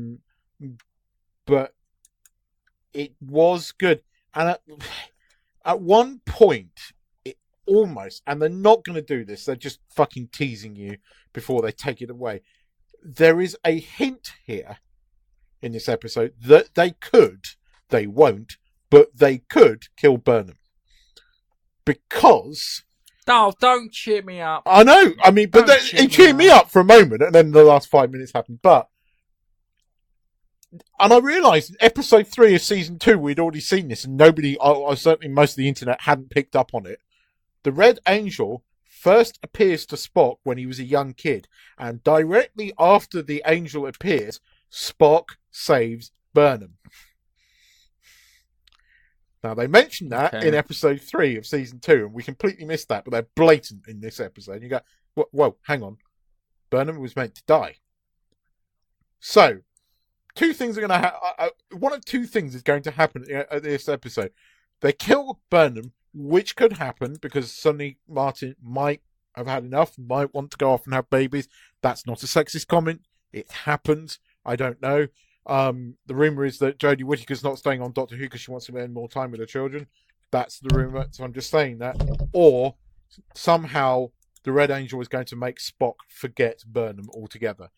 it was good. And at one point, it almost, and they're not going to do this, they're just fucking teasing you before they take it away. There is a hint here in this episode that they won't, but they could kill Burnham. Because... Oh, don't cheer me up. I know. I mean, but it cheered me up for a moment, and then the last 5 minutes happened. And I realised in episode 3 of season 2, we'd already seen this, and nobody, certainly most of the internet, hadn't picked up on it. The Red Angel first appears to Spock when he was a young kid, and directly after the Angel appears, Spock saves Burnham. Now, they mentioned that in episode 3 of season 2, and we completely missed that, but they're blatant in this episode. You go, whoa, hang on. Burnham was meant to die. So, two things are going to happen. One of two things is going to happen at this episode. They kill Burnham, which could happen because suddenly Martin might have had enough, might want to go off and have babies. That's not a sexist comment. It happens. I don't know. The rumour is that Jodie Whittaker's not staying on Doctor Who because she wants to spend more time with her children. That's the rumour, so I'm just saying that. Or somehow the Red Angel is going to make Spock forget Burnham altogether.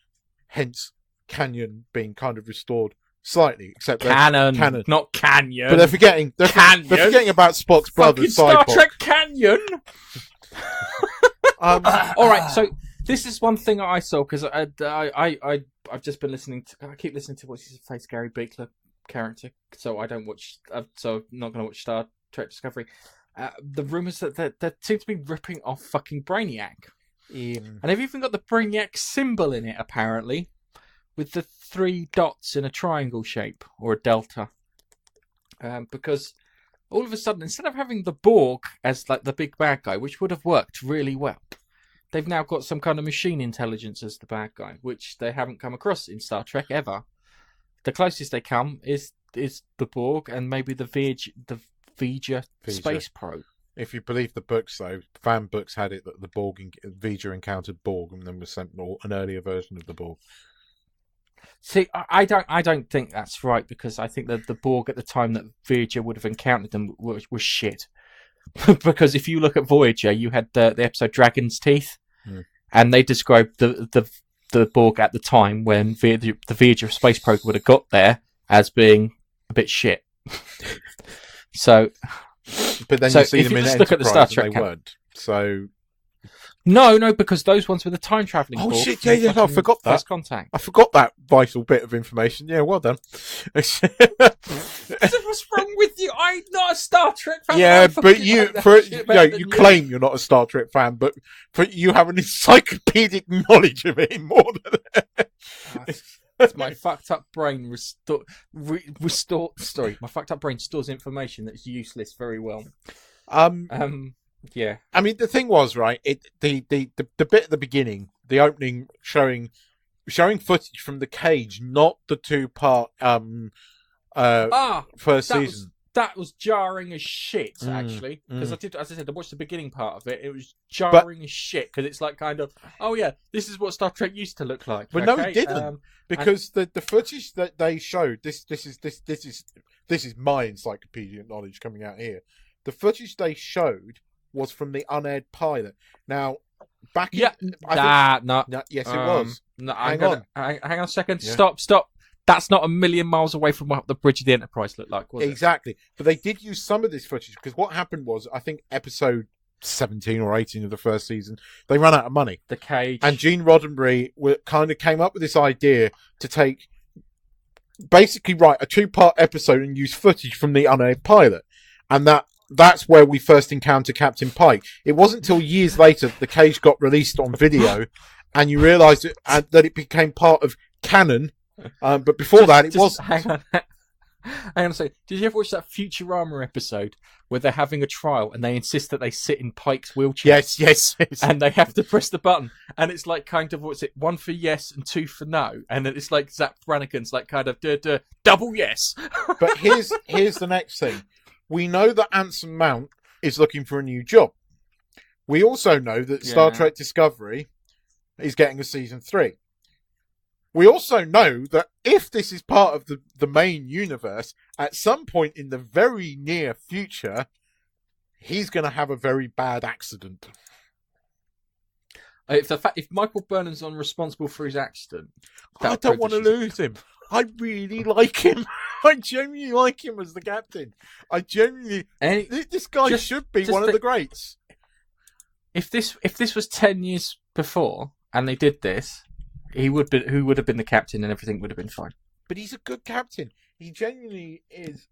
Hence, Canyon being kind of restored slightly, except Canon, not Canyon. But they're forgetting they're forgetting about Spock's brother, Star Trek Canyon. All right, so this is one thing I saw because I've just been listening to. I keep listening to what's his face, Gary Beekler character. So I don't watch. So I'm not going to watch Star Trek Discovery. The rumours that they seem to be ripping off fucking Brainiac, and they've even got the Brainiac symbol in it apparently, with the 3 dots in a triangle shape or a delta. Because all of a sudden, instead of having the Borg as like the big bad guy, which would have worked really well, they've now got some kind of machine intelligence as the bad guy, which they haven't come across in Star Trek ever. The closest they come is the Borg and maybe the V'ger space probe. If you believe the books, though, fan books had it that the V'ger encountered Borg and then was sent an earlier version of the Borg. See, I don't think that's right because I think that the Borg at the time that V'ger would have encountered them was shit. Because if you look at Voyager, you had the episode Dragon's Teeth, and they described the Borg at the time when the Voyager space probe would have got there as being a bit shit. So, but then you see them in Enterprise, look at the Star Trek, they weren't. So. No, because those ones were the time traveling. Oh shit! Yeah, I forgot that. First Contact. I forgot that vital bit of information. Yeah, well done. What's wrong with you? I'm not a Star Trek fan. Yeah, but you claim you're not a Star Trek fan, but you have an encyclopedic knowledge of it more than that. It's my fucked up brain my fucked up brain stores information that's useless very well. Yeah. I mean, the thing was, right, the bit at the beginning, the opening showing footage from the cage, not the 2-part first season. That was jarring as shit, actually. Because as I said, I watched the beginning part of it. It was jarring as shit because it's like kind of, oh yeah, this is what Star Trek used to look like. But no, it didn't, because the footage that they showed, this is my encyclopedic knowledge coming out here. The footage they showed was from the unaired pilot. Now, back in... Yeah, no. No, yes, it was. No, Hang on. Hang on a second. Yeah. Stop. That's not a million miles away from what the Bridge of the Enterprise looked like, was it? Exactly. But they did use some of this footage because what happened was, I think episode 17 or 18 of the first season, they ran out of money. The cage. And Gene Roddenberry kind of came up with this idea to basically write a 2-part episode and use footage from the unaired pilot. And that's where we first encounter Captain Pike. It wasn't until years later that the cage got released on video and you realised that it became part of canon. But before that, it was... Hang on a second. Did you ever watch that Futurama episode where they're having a trial and they insist that they sit in Pike's wheelchair? Yes. And they have to press the button. And it's like kind of, what's it, 1 for yes and 2 for no. And then it's like Zap Brannigan's like kind of double yes. But here's the next thing. We know that Anson Mount is looking for a new job. We also know that Star Trek Discovery is getting a season 3. We also know that if this is part of the main universe, at some point in the very near future, he's going to have a very bad accident. If Michael Burnham's responsible for his accident, I don't want to lose him. I really like him. I genuinely like him as the captain. This guy should be one of the greats. If this was 10 years before and they did this, who would have been the captain and everything would have been fine. But he's a good captain. He genuinely is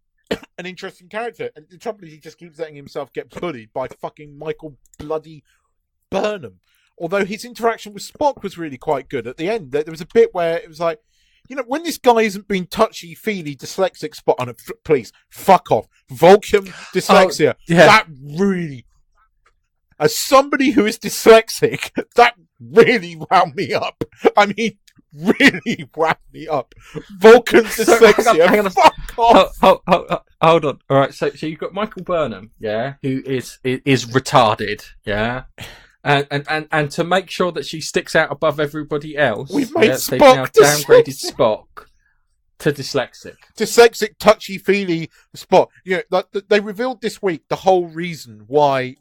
an interesting character. And the trouble is he just keeps letting himself get bullied by fucking Michael bloody Burnham. Although his interaction with Spock was really quite good. At the end, there was a bit where it was like, when this guy isn't being touchy-feely dyslexic Spock... Oh, no, please, fuck off. Vulcan dyslexia. That really... As somebody who is dyslexic, that really wound me up. I mean, really wound me up. Vulcan dyslexia. Hang on, fuck off. Hold on. All right. So you've got Michael Burnham, who is retarded, and to make sure that she sticks out above everybody else, we've made they've now Spock downgraded Spock to dyslexic. Dyslexic, touchy-feely Spock. They revealed this week the whole reason why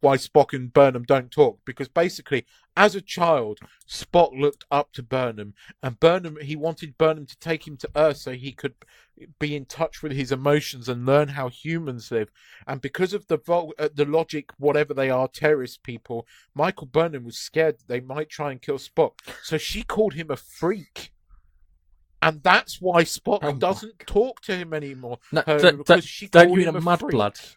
Spock and Burnham don't talk. Because basically, as a child, Spock looked up to Burnham, and he wanted Burnham to take him to Earth so he could be in touch with his emotions and learn how humans live. And because of the logic, whatever they are, terrorist people, Michael Burnham was scared that they might try and kill Spock. So she called him a freak. And that's why Spock doesn't talk to him anymore. Because she called him a mudblood.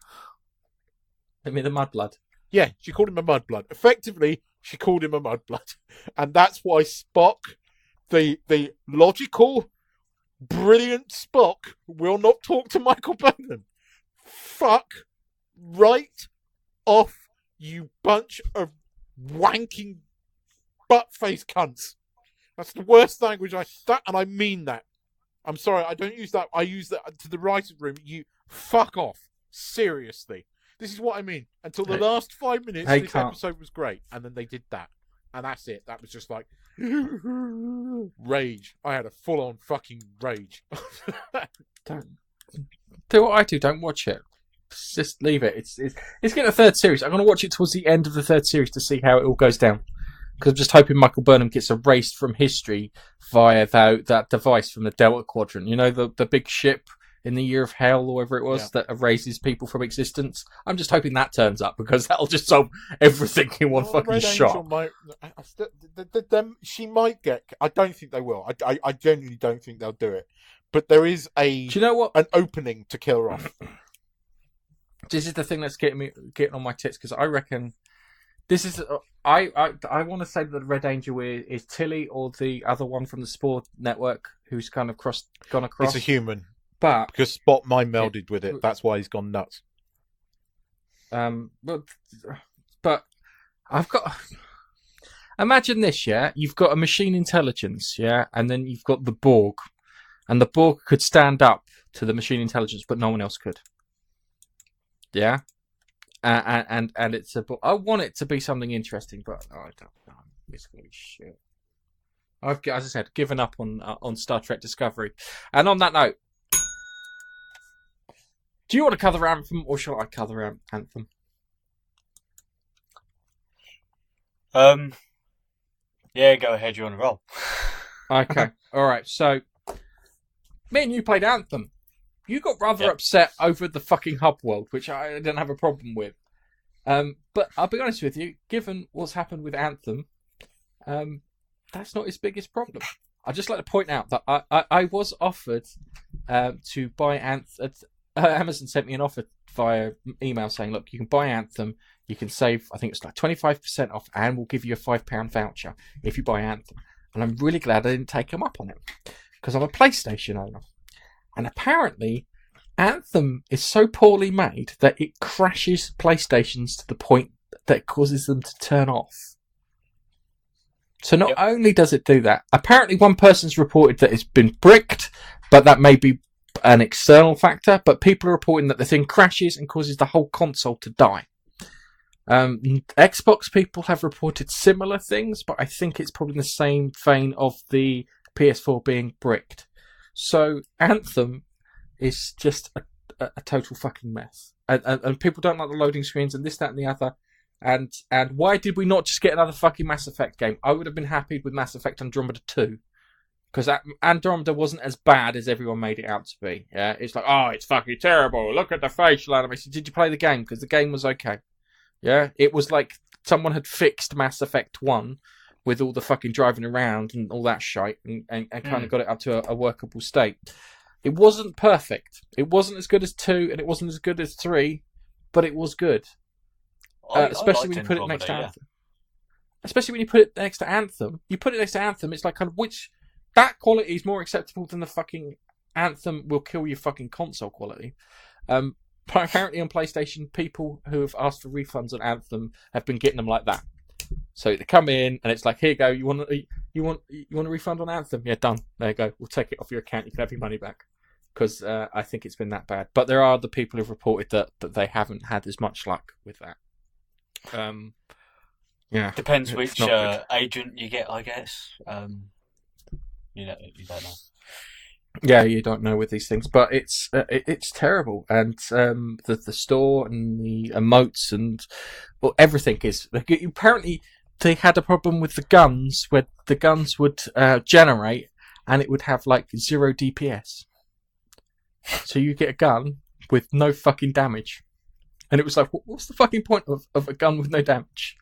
I mean, the mudblood. Yeah, she called him a mudblood. Effectively, she called him a mudblood. And that's why Spock, the logical, brilliant Spock, will not talk to Michael Burnham. Fuck right off, you bunch of wanking butt-face cunts. That's the worst language and I mean that. I'm sorry, I don't use that. I use that to the writer's room. You fuck off. Seriously. This is what I mean. Until the last 5 minutes, this episode was great. And then they did that. And that's it. That was just like rage. I had a full-on fucking rage. Don't do what I do. Don't watch it. Just leave it. It's getting a third series. I'm going to watch it towards the end of the third series to see how it all goes down. Because I'm just hoping Michael Burnham gets erased from history via that device from the Delta Quadrant. The big ship in the Year of Hell, or whatever it was, that erases people from existence. I'm just hoping that turns up, because that'll just solve everything in one fucking Red shot. She might get... I don't think they will. I genuinely don't think they'll do it. But there is Do you know what? an opening to kill her off. This is the thing that's getting on my tits, because I reckon... This is I want to say that the Red Angel is Tilly, or the other one from the Spore Network, who's kind of gone across. It's a human, but because Spock mind melded with it. That's why he's gone nuts. But I've got. Imagine this, You've got a machine intelligence, and then you've got the Borg, and the Borg could stand up to the machine intelligence, but no one else could. Yeah. And it's I want it to be something interesting, but I don't know. It's gonna be shit. I've, as I said, given up on Star Trek Discovery. And on that note, do you want to cover Anthem, or shall I cover Anthem? Yeah, go ahead. You're on a roll. Okay, all right. So, me and you played Anthem. You got rather upset over the fucking hub world, which I didn't have a problem with. But I'll be honest with you, given what's happened with Anthem, that's not his biggest problem. I'd just like to point out that I was offered to buy Anthem. Amazon sent me an offer via email saying, look, you can buy Anthem, you can save, I think it's like 25% off, and we'll give you a £5 voucher if you buy Anthem. And I'm really glad I didn't take them up on it, because I'm a PlayStation owner. And apparently, Anthem is so poorly made that it crashes PlayStations to the point that it causes them to turn off. So not only does it do that, apparently one person's reported that it's been bricked, but that may be an external factor, but people are reporting that the thing crashes and causes the whole console to die. Xbox people have reported similar things, but I think it's probably in the same vein of the PS4 being bricked. So Anthem is just a total fucking mess. And people don't like the loading screens and this, that and the other. And why did we not just get another fucking Mass Effect game? I would have been happy with Mass Effect Andromeda 2. Because Andromeda wasn't as bad as everyone made it out to be. Yeah, it's like, oh, it's fucking terrible. Look at the facial animation. Did you play the game? Because the game was okay. Yeah, it was like someone had fixed Mass Effect 1 with all the fucking driving around and all that shite and kind of got it up to a workable state. It wasn't perfect. It wasn't as good as 2 and it wasn't as good as 3, but it was good. Especially when you put it next to Anthem. Especially when you put it next to Anthem. You put it next to Anthem, it's like kind of which... That quality is more acceptable than the fucking Anthem will kill your fucking console quality. Apparently on PlayStation, people who have asked for refunds on Anthem have been getting them like that. So they come in and it's like, here you go, you want a refund on Anthem? Yeah, done. There you go. We'll take it off your account. You can have your money back. Because I think it's been that bad. But there are the people who've reported that they haven't had as much luck with that. Yeah. Depends which agent you get, I guess. You don't know. Yeah, you don't know with these things, but it's terrible, and the store and the emotes and everything is. Apparently, they had a problem with the guns, where the guns would generate, and it would have like 0 DPS. So you get a gun with no fucking damage, and it was like, what's the fucking point of a gun with no damage?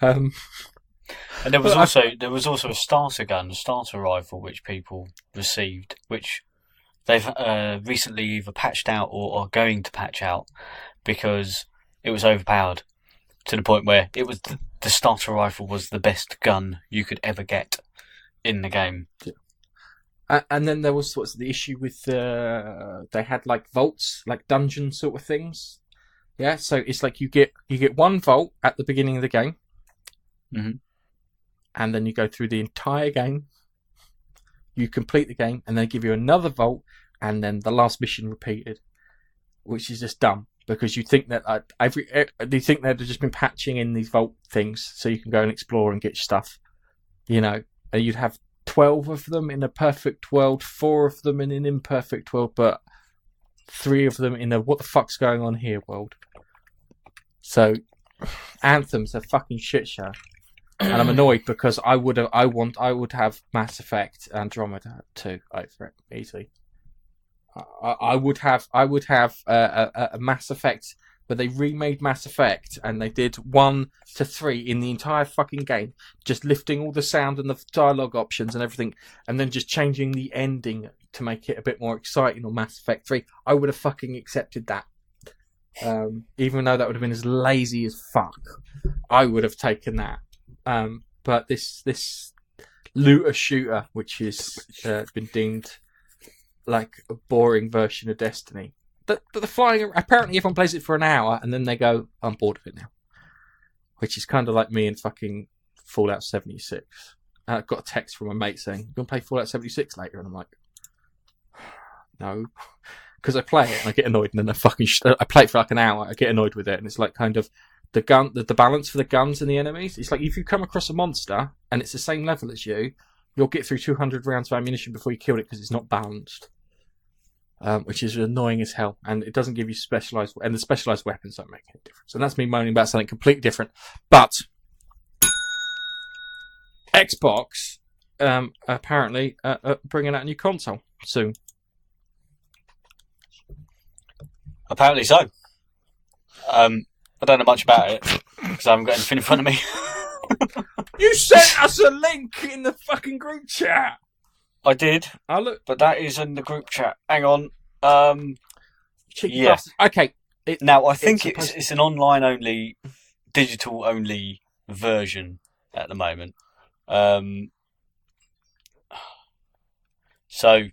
And there was also a starter gun, a starter rifle, which people received, which they've recently either patched out or are going to patch out because it was overpowered to the point where it was the starter rifle was the best gun you could ever get in the game. Yeah. And then there was the issue with they had like vaults, like dungeon sort of things. Yeah, so it's like you get one vault at the beginning of the game. Mm-hmm. And then you go through the entire game, you complete the game, and they give you another vault, and then the last mission repeated, which is just dumb because you think that you think they've just been patching in these vault things so you can go and explore and get stuff, and you'd have 12 of them in a perfect world, 4 of them in an imperfect world, but 3 of them in a what the fuck's going on here world. So, Anthem's a fucking shit show. And I'm annoyed because I would have Mass Effect Andromeda 2 over it easily. I would have a Mass Effect where they remade Mass Effect and they did 1 to 3 in the entire fucking game, just lifting all the sound and the dialogue options and everything, and then just changing the ending to make it a bit more exciting on Mass Effect 3. I would have fucking accepted that. Even though that would have been as lazy as fuck, I would have taken that. But this looter shooter, which has been deemed like a boring version of Destiny, the flying, apparently everyone plays it for an hour and then they go, I'm bored of it now. Which is kind of like me and fucking Fallout 76. I got a text from a mate saying, you want to play Fallout 76 later? And I'm like, no. Because I play it and I get annoyed, and then I play it for like an hour, I get annoyed with it, and it's like kind of the balance for the guns and the enemies. It's like if you come across a monster and it's the same level as you, you'll get through 200 rounds of ammunition before you kill it because it's not balanced. Which is annoying as hell, and it doesn't give you specialized, and the specialized weapons don't make any difference. And that's me moaning about something completely different. But Xbox apparently bringing out a new console soon. Apparently so. I don't know much about it because I haven't got anything in front of me. You sent us a link in the fucking group chat. I did, I look. but that is in the group chat. Hang on. Cheeky Yeah. bastard. Okay. Now I think supposed- it's an online only, digital only version at the moment. So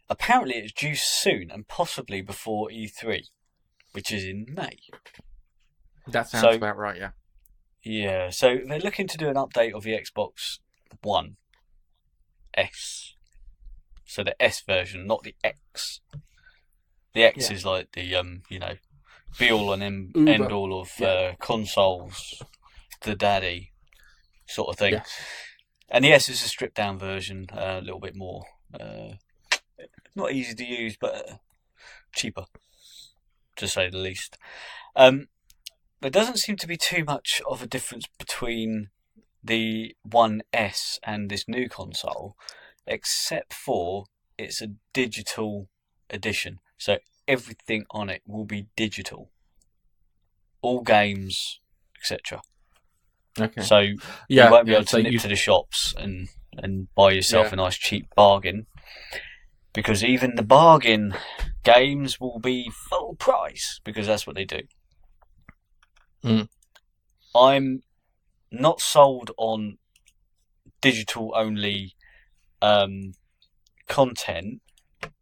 apparently it's due soon and possibly before E3, which is in May. That sounds So- about right. Yeah. Yeah, so they're looking to do an update of the Xbox One S. So the S version, not the X. The X Yeah. is like the be all and Uber. end all of consoles, the daddy sort of thing. Yes. And the S is a stripped down version, a little bit more not easy to use, but cheaper, to say the least. There doesn't seem to be too much of a difference between the One S and this new console, except for it's a digital edition. So everything on it will be digital. All games, etc. Okay. So yeah. you won't be yeah, able to so nip you- to the shops and buy yourself a nice cheap bargain. Because even the bargain games will be full price, because that's what they do. Mm. I'm not sold on digital only content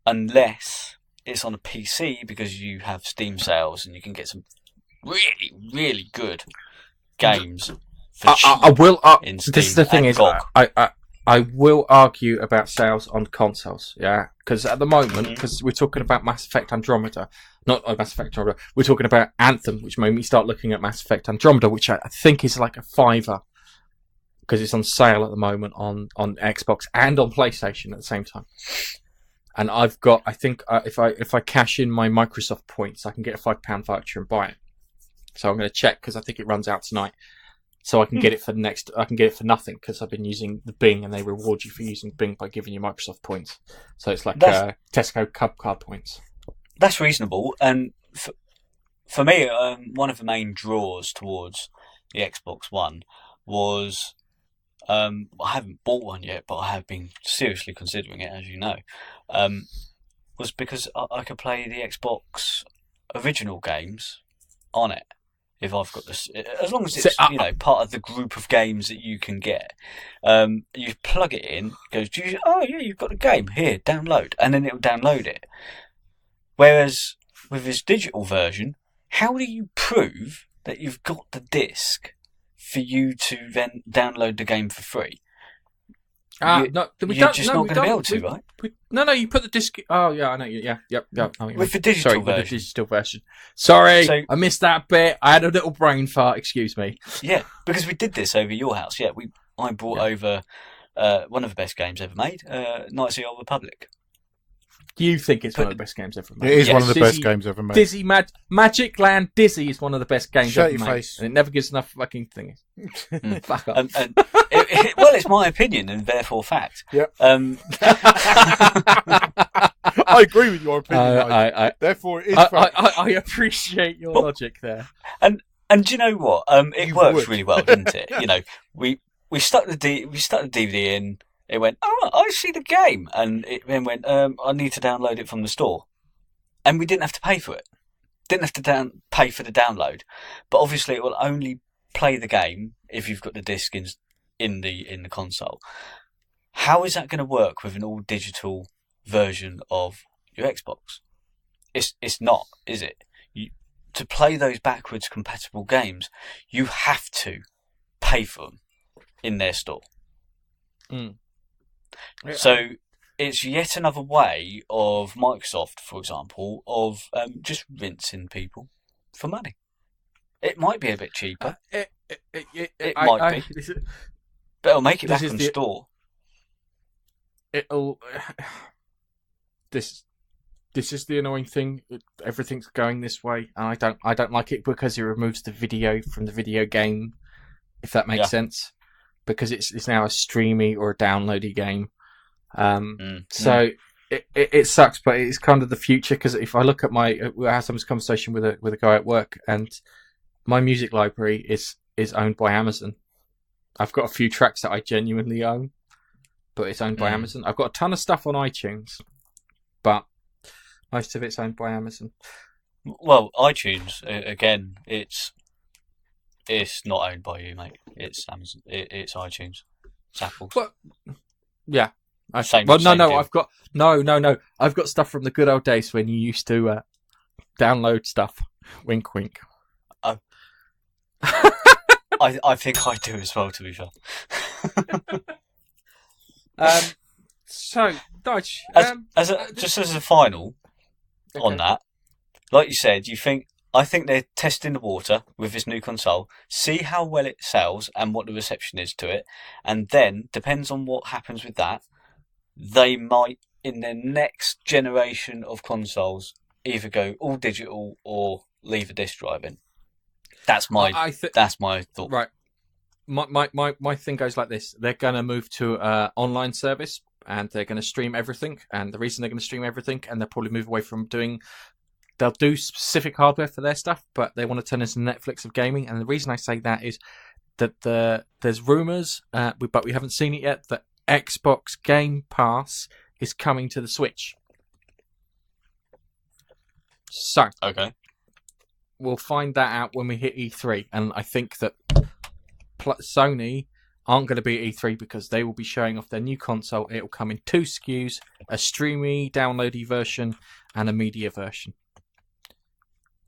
unless it's on a PC, because you have Steam sales and you can get some really, really good games for cheap. I will. in This is the Steam thing and is, GOG. I will argue about sales on consoles. Yeah, because at the moment, Mhm. because we're talking about Mass Effect Andromeda, not Mass Effect Andromeda. We're talking about Anthem, which made me start looking at Mass Effect Andromeda, which I think is like a $5 because it's on sale at the moment on Xbox and on PlayStation at the same time. And I've got, I think, if I cash in my Microsoft points, I can get a £5 voucher and buy it. So I'm going to check because I think it runs out tonight. So I can get it for I can get it for nothing because I've been using the Bing and they reward you for using Bing by giving you Microsoft points. So it's like Tesco Cub card points. That's reasonable, and for me, one of the main draws towards the Xbox One was I haven't bought one yet, but I have been seriously considering it, as you know. Was because I could play the Xbox original games on it if I've got this, as long as it's part of the group of games that you can get. You plug it in, it goes, oh yeah, you've got the game here, download, and then it'll download it. Whereas with this digital version, how do you prove that you've got the disc for you to then download the game for free? You're just not going to be able to, right? No, you put the disc. Oh yeah, I know. Yeah. With the digital With the version. digital version. Sorry, So- I missed that bit. I had a little brain fart. Excuse me. Yeah, because we did this over your house. Yeah, I brought over one of the best games ever made, Knights of the Old Republic. You think it's one of the best games ever made? It is Yes. one of the best Dizzy- games ever made. Dizzy Magic Land Dizzy is one of the best games Shut ever your made. face. And it never gives enough fucking things. Fuck off. And well, it's my opinion and therefore fact. Yep. I I agree with your opinion. I Therefore, it is fact. appreciate your logic there. And do you know what? It You worked would. really well, didn't it? You know, we stuck the DVD in. It went, oh, I see the game, and it then went, I need to download it from the store, and we didn't have to pay for it. Didn't have to pay for the download, but obviously it will only play the game if you've got the disc in the console. How is that going to work with an all digital version of your Xbox? It's not, is it? To play those backwards compatible games, you have to pay for them in their store. Mm. So it's yet another way of Microsoft, for example, of just rinsing people for money. It might be a bit cheaper, It might be. but it'll make it this back is on the- store. This is the annoying thing. Everything's going this way, and I don't like it because it removes the video from the video game. If that makes Yeah. sense, because it's now a streamy or a downloady game. So it sucks, but it's kind of the future, because if I look at I had some conversation with a guy at work, and my music library is owned by Amazon. I've got a few tracks that I genuinely own, but it's owned by Amazon. I've got a ton of stuff on iTunes, but most of it's owned by Amazon. Well, iTunes again, it's not owned by you, mate. It's Amazon. It's iTunes. It's Apple's. Well, yeah. Same I've got I've got stuff from the good old days when you used to download stuff. Wink, wink. I think I do as well, to be fair. So, Dodge. Just as a final on that, like you said, I think they're testing the water with this new console, see how well it sells and what the reception is to it, and then, depends on what happens with that, they might, in their next generation of consoles, either go all digital or leave a disc drive in. That's my that's my thought. Right. My thing goes like this. They're going to move to an online service, and they're going to stream everything. And the reason they're going to stream everything, and they'll probably move away from they'll do specific hardware for their stuff, but they want to turn into Netflix of gaming. And the reason I say that is that there's rumours, but we haven't seen it yet, that Xbox Game Pass is coming to the Switch. So, okay, we'll find that out when we hit E3, and I think that Sony aren't going to be at E3 because they will be showing off their new console. It will come in 2 SKUs, a streamy, downloady version, and a media version.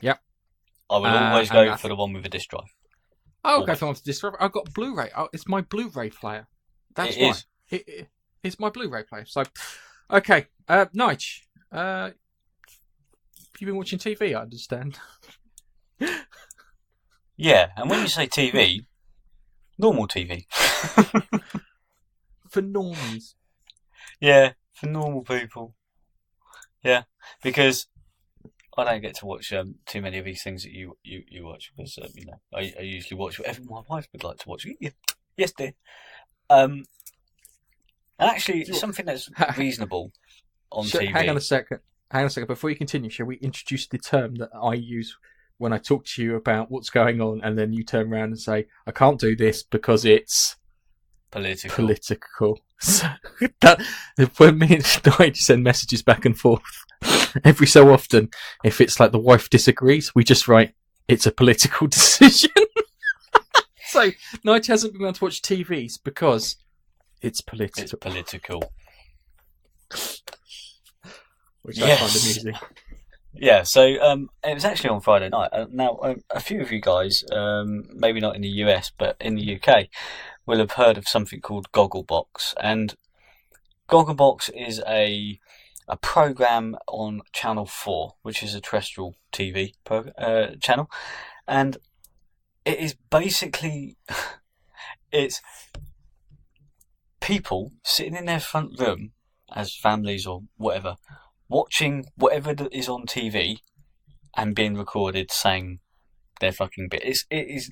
Yep. I will always go for the one with a disc drive. I'll go for the one with a disc drive. I've got Blu-ray. It's my Blu-ray player. That's why. It's my Blu-ray player. So, okay, Nige, you've been watching TV, I understand. Yeah, and when you say TV, normal TV. For normies. Yeah, for normal people. Yeah, because I don't get to watch too many of these things that you watch, because I usually watch whatever my wife would like to watch. Yes, dear. And actually, something that's reasonable on TV. Hang on a second. Before you continue, shall we introduce the term that I use when I talk to you about what's going on, and then you turn around and say, I can't do this because it's political. So when me and Nige send messages back and forth, every so often, if it's like the wife disagrees, we just write, it's a political decision. So Nige hasn't been able to watch TVs because it's political. It's political. Which I find amusing. Yeah, so it was actually on Friday night. Now, a few of you guys, maybe not in the US, but in the UK, will have heard of something called Gogglebox. And Gogglebox is a program on Channel 4, which is a terrestrial TV channel. And it is basically, it's people sitting in their front room as families or whatever, watching whatever is on TV and being recorded saying their fucking bit. It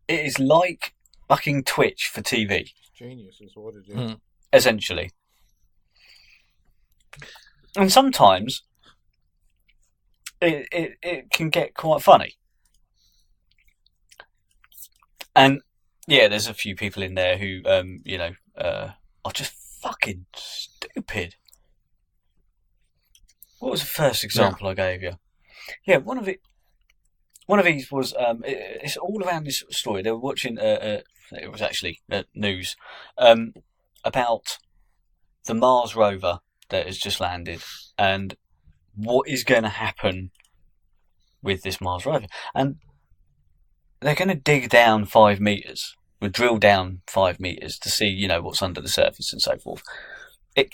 is like fucking Twitch for TV. Genius is what it is. Essentially. And sometimes it can get quite funny. And yeah, there's a few people in there who are just fucking stupid. What was the first example I gave you? Yeah, one of these was it's all around this story. They were watching it was actually news about the Mars rover that has just landed and what is going to happen with this Mars rover. And they're going to dig down 5 meters, or drill down 5 meters to see, what's under the surface and so forth. It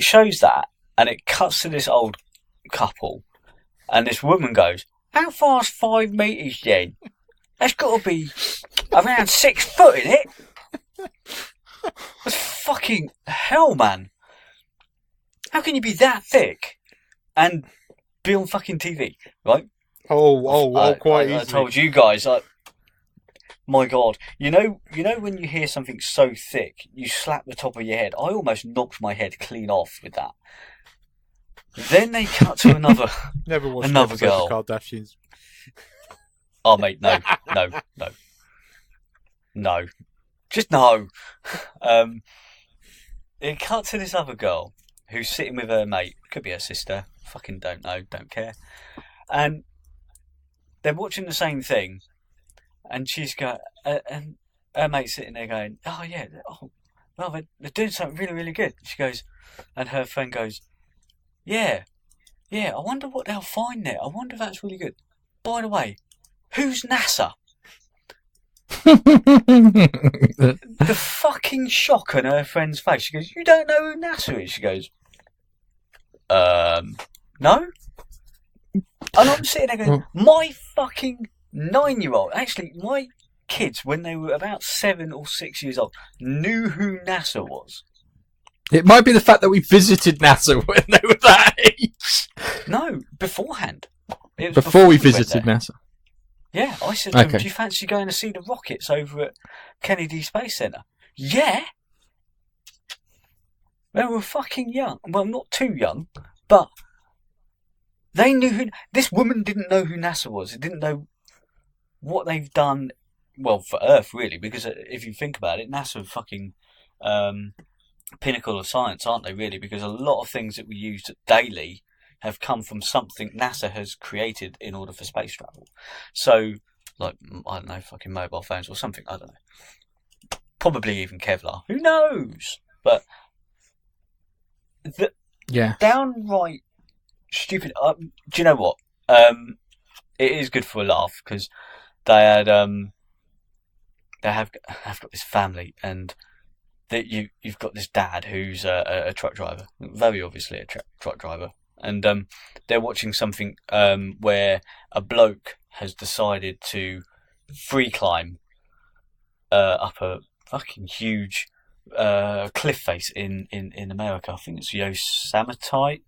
shows that. And it cuts to this old couple, and this woman goes, "How far's 5 meters then? That's got to be around 6 foot, isn't it?" That's fucking hell, man. How can you be that thick and be on fucking TV, right? Quite easy. I told you guys, My God, you know when you hear something so thick, you slap the top of your head. I almost knocked my head clean off with that. Then they cut to another Never watched another an episode girl. of Kardashians. Oh mate, no, just no. It cut to this other girl who's sitting with her mate. Could be her sister. Fucking don't know. Don't care. And they're watching the same thing. And she's going, and her mate's sitting there going, oh yeah, well, they're doing something really, really good. She goes, and her friend goes, yeah, I wonder what they'll find there. I wonder if that's really good. By the way, who's NASA? The fucking shock on her friend's face. She goes, you don't know who NASA is? She goes, no? And I'm sitting there going, my fucking 9-year-old, actually, my kids, when they were about 7 or 6 years old, knew who NASA was. It might be the fact that we visited NASA when they were that age. No, beforehand. It was Before we went visited there. NASA. Yeah, I said to them, Okay. do you fancy going to see the rockets over at Kennedy Space Center? Yeah. They were fucking young. Well, not too young, but they knew who... This woman didn't know who NASA was. It didn't know what they've done, well, for Earth, really, because if you think about it, NASA are fucking pinnacle of science, aren't they, really? Because a lot of things that we use daily have come from something NASA has created in order for space travel. So, like, I don't know, fucking mobile phones or something, I don't know. Probably even Kevlar. Who knows? But the downright stupid... do you know what? It is good for a laugh, because they had they have got this family, and that you've got this dad who's a truck driver, very obviously a truck driver, and they're watching something where a bloke has decided to free climb up a fucking huge cliff face in America. I think it's Yosemite.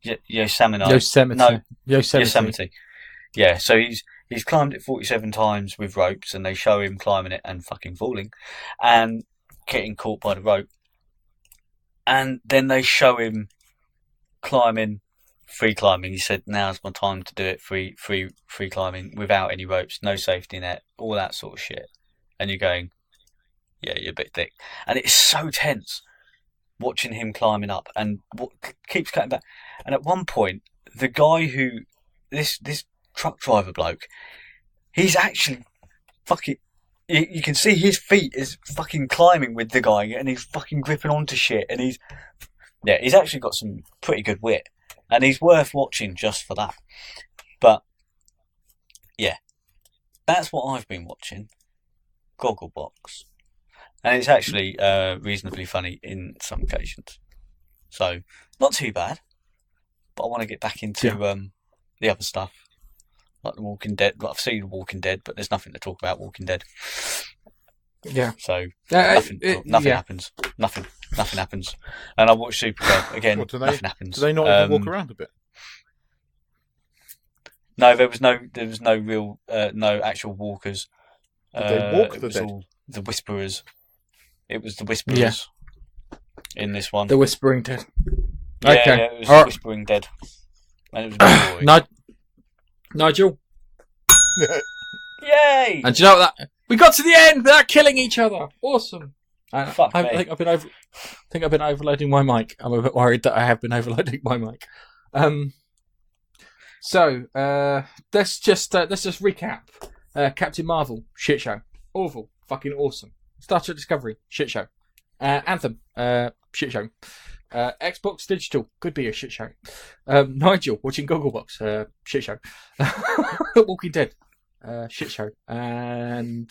Yeah, so he's climbed it 47 times with ropes, and they show him climbing it and fucking falling and getting caught by the rope. And then they show him free climbing. He said, now's my time to do it, free climbing without any ropes, no safety net, all that sort of shit. And you're going, yeah, you're a bit thick. And it's so tense watching him climbing up, and what keeps cutting back. And at one point, the guy who, this truck driver bloke, he's actually fucking, you can see his feet is fucking climbing with the guy, and he's fucking gripping onto shit, and he's actually got some pretty good wit, and he's worth watching just for that. But yeah, that's what I've been watching, Gogglebox, and it's actually reasonably funny in some occasions, so not too bad. But I want to get back into the other stuff, like The Walking Dead. I've seen The Walking Dead, but there's nothing to talk about Walking Dead. Yeah. So nothing happens. Nothing happens. And I watched Supergirl again. Nothing happens. Do they not even walk around a bit? No, there was no real, no actual walkers. Did they walk the dead? All the Whisperers. It was the Whisperers in this one. The Whispering Dead. Yeah, Okay. Yeah, it was the Whispering Dead. And it was a boring. Nigel. Yay! And do you know what we got to the end without killing each other. Awesome. I think I've been overloading my mic. I'm a bit worried that I have been overloading my mic. So let's just recap. Captain Marvel, shit show. Orville, fucking awesome. Star Trek Discovery, shit show. Anthem, shit show. Xbox Digital, could be a shit show. Nigel, watching Gogglebox, shit show. Walking Dead, shit show. And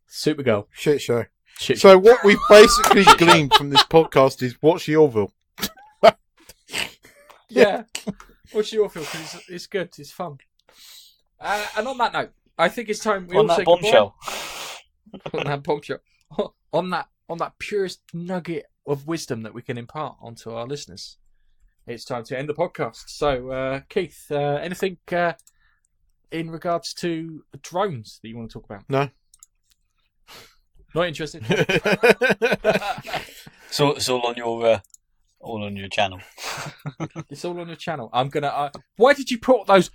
Supergirl, Shit show. shit show. So what we've basically gleaned from this podcast is watch the Orville. Yeah. What's your feel? Because it's good, it's fun. And on that note, I think it's time we on all that say bombshell. goodbye. On that bombshell. On that purest nugget of wisdom that we can impart onto our listeners. It's time to end the podcast. So, Keith, anything in regards to drones that you want to talk about? No. Not interested. So it's all on your channel. It's all on your channel. I'm gonna. Why did you put those?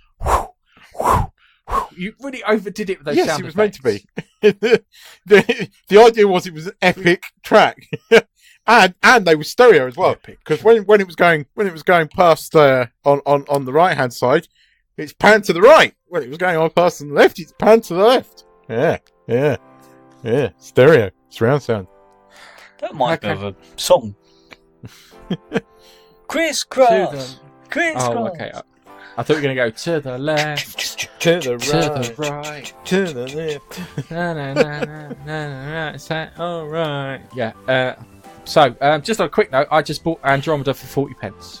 You really overdid it with those Yes, sound it was effects. meant to be. the idea was it was an epic track, and they were stereo as well. Because when it was going past on the right hand side, it's panned to the right. When it was going on past on the left, it's panned to the left. Yeah. Stereo, surround sound. That might be Okay. of a song. Crisscross. Crisscross. Oh, okay. I thought you were going to go to the left, To the to the right. to the left. Na, na, na, na, na, na. Is that all right? Yeah. So, just on a quick note, I just bought Andromeda for 40 pence,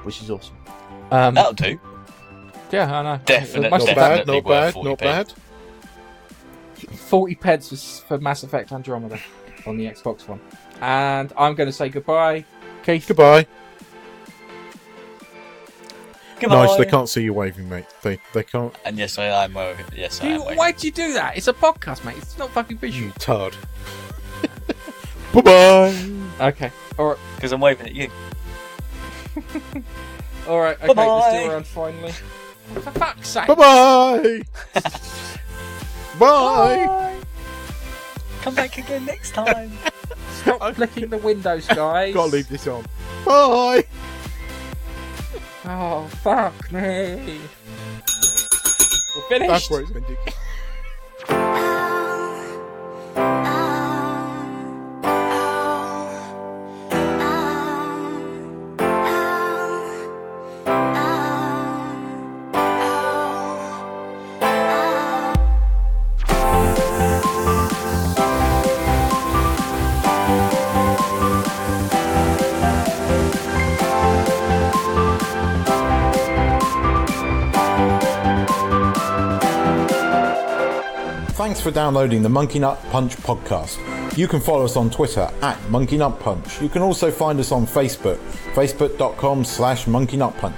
which is awesome. That'll do. Yeah, I know. Definitely. Mass Not Effect- bad, not worth bad, 40 not pence. bad. 40 pence was for Mass Effect Andromeda on the Xbox One. And I'm going to say goodbye. Keith. Goodbye. Goodbye. Nice, they can't see you waving, mate. They can't. And yes, I am. Yes, I am. waving. Why'd you do that? It's a podcast, mate. It's not fucking You visual. tard. Bye-bye. Okay. All right. Because I'm waving at you. All right. Okay. Bye-bye. Let's do around finally. For fuck's sake. Bye-bye. Bye. Come back again next time. Stop flicking the windows, guys. Gotta leave this on. Bye. Oh, fuck me. We're finished. That's where it's ending. Thanks for downloading the Monkey Nut Punch podcast. You can follow us on Twitter @Monkey Nut Punch. You can also find us on Facebook, facebook.com/Monkey Nut Punch.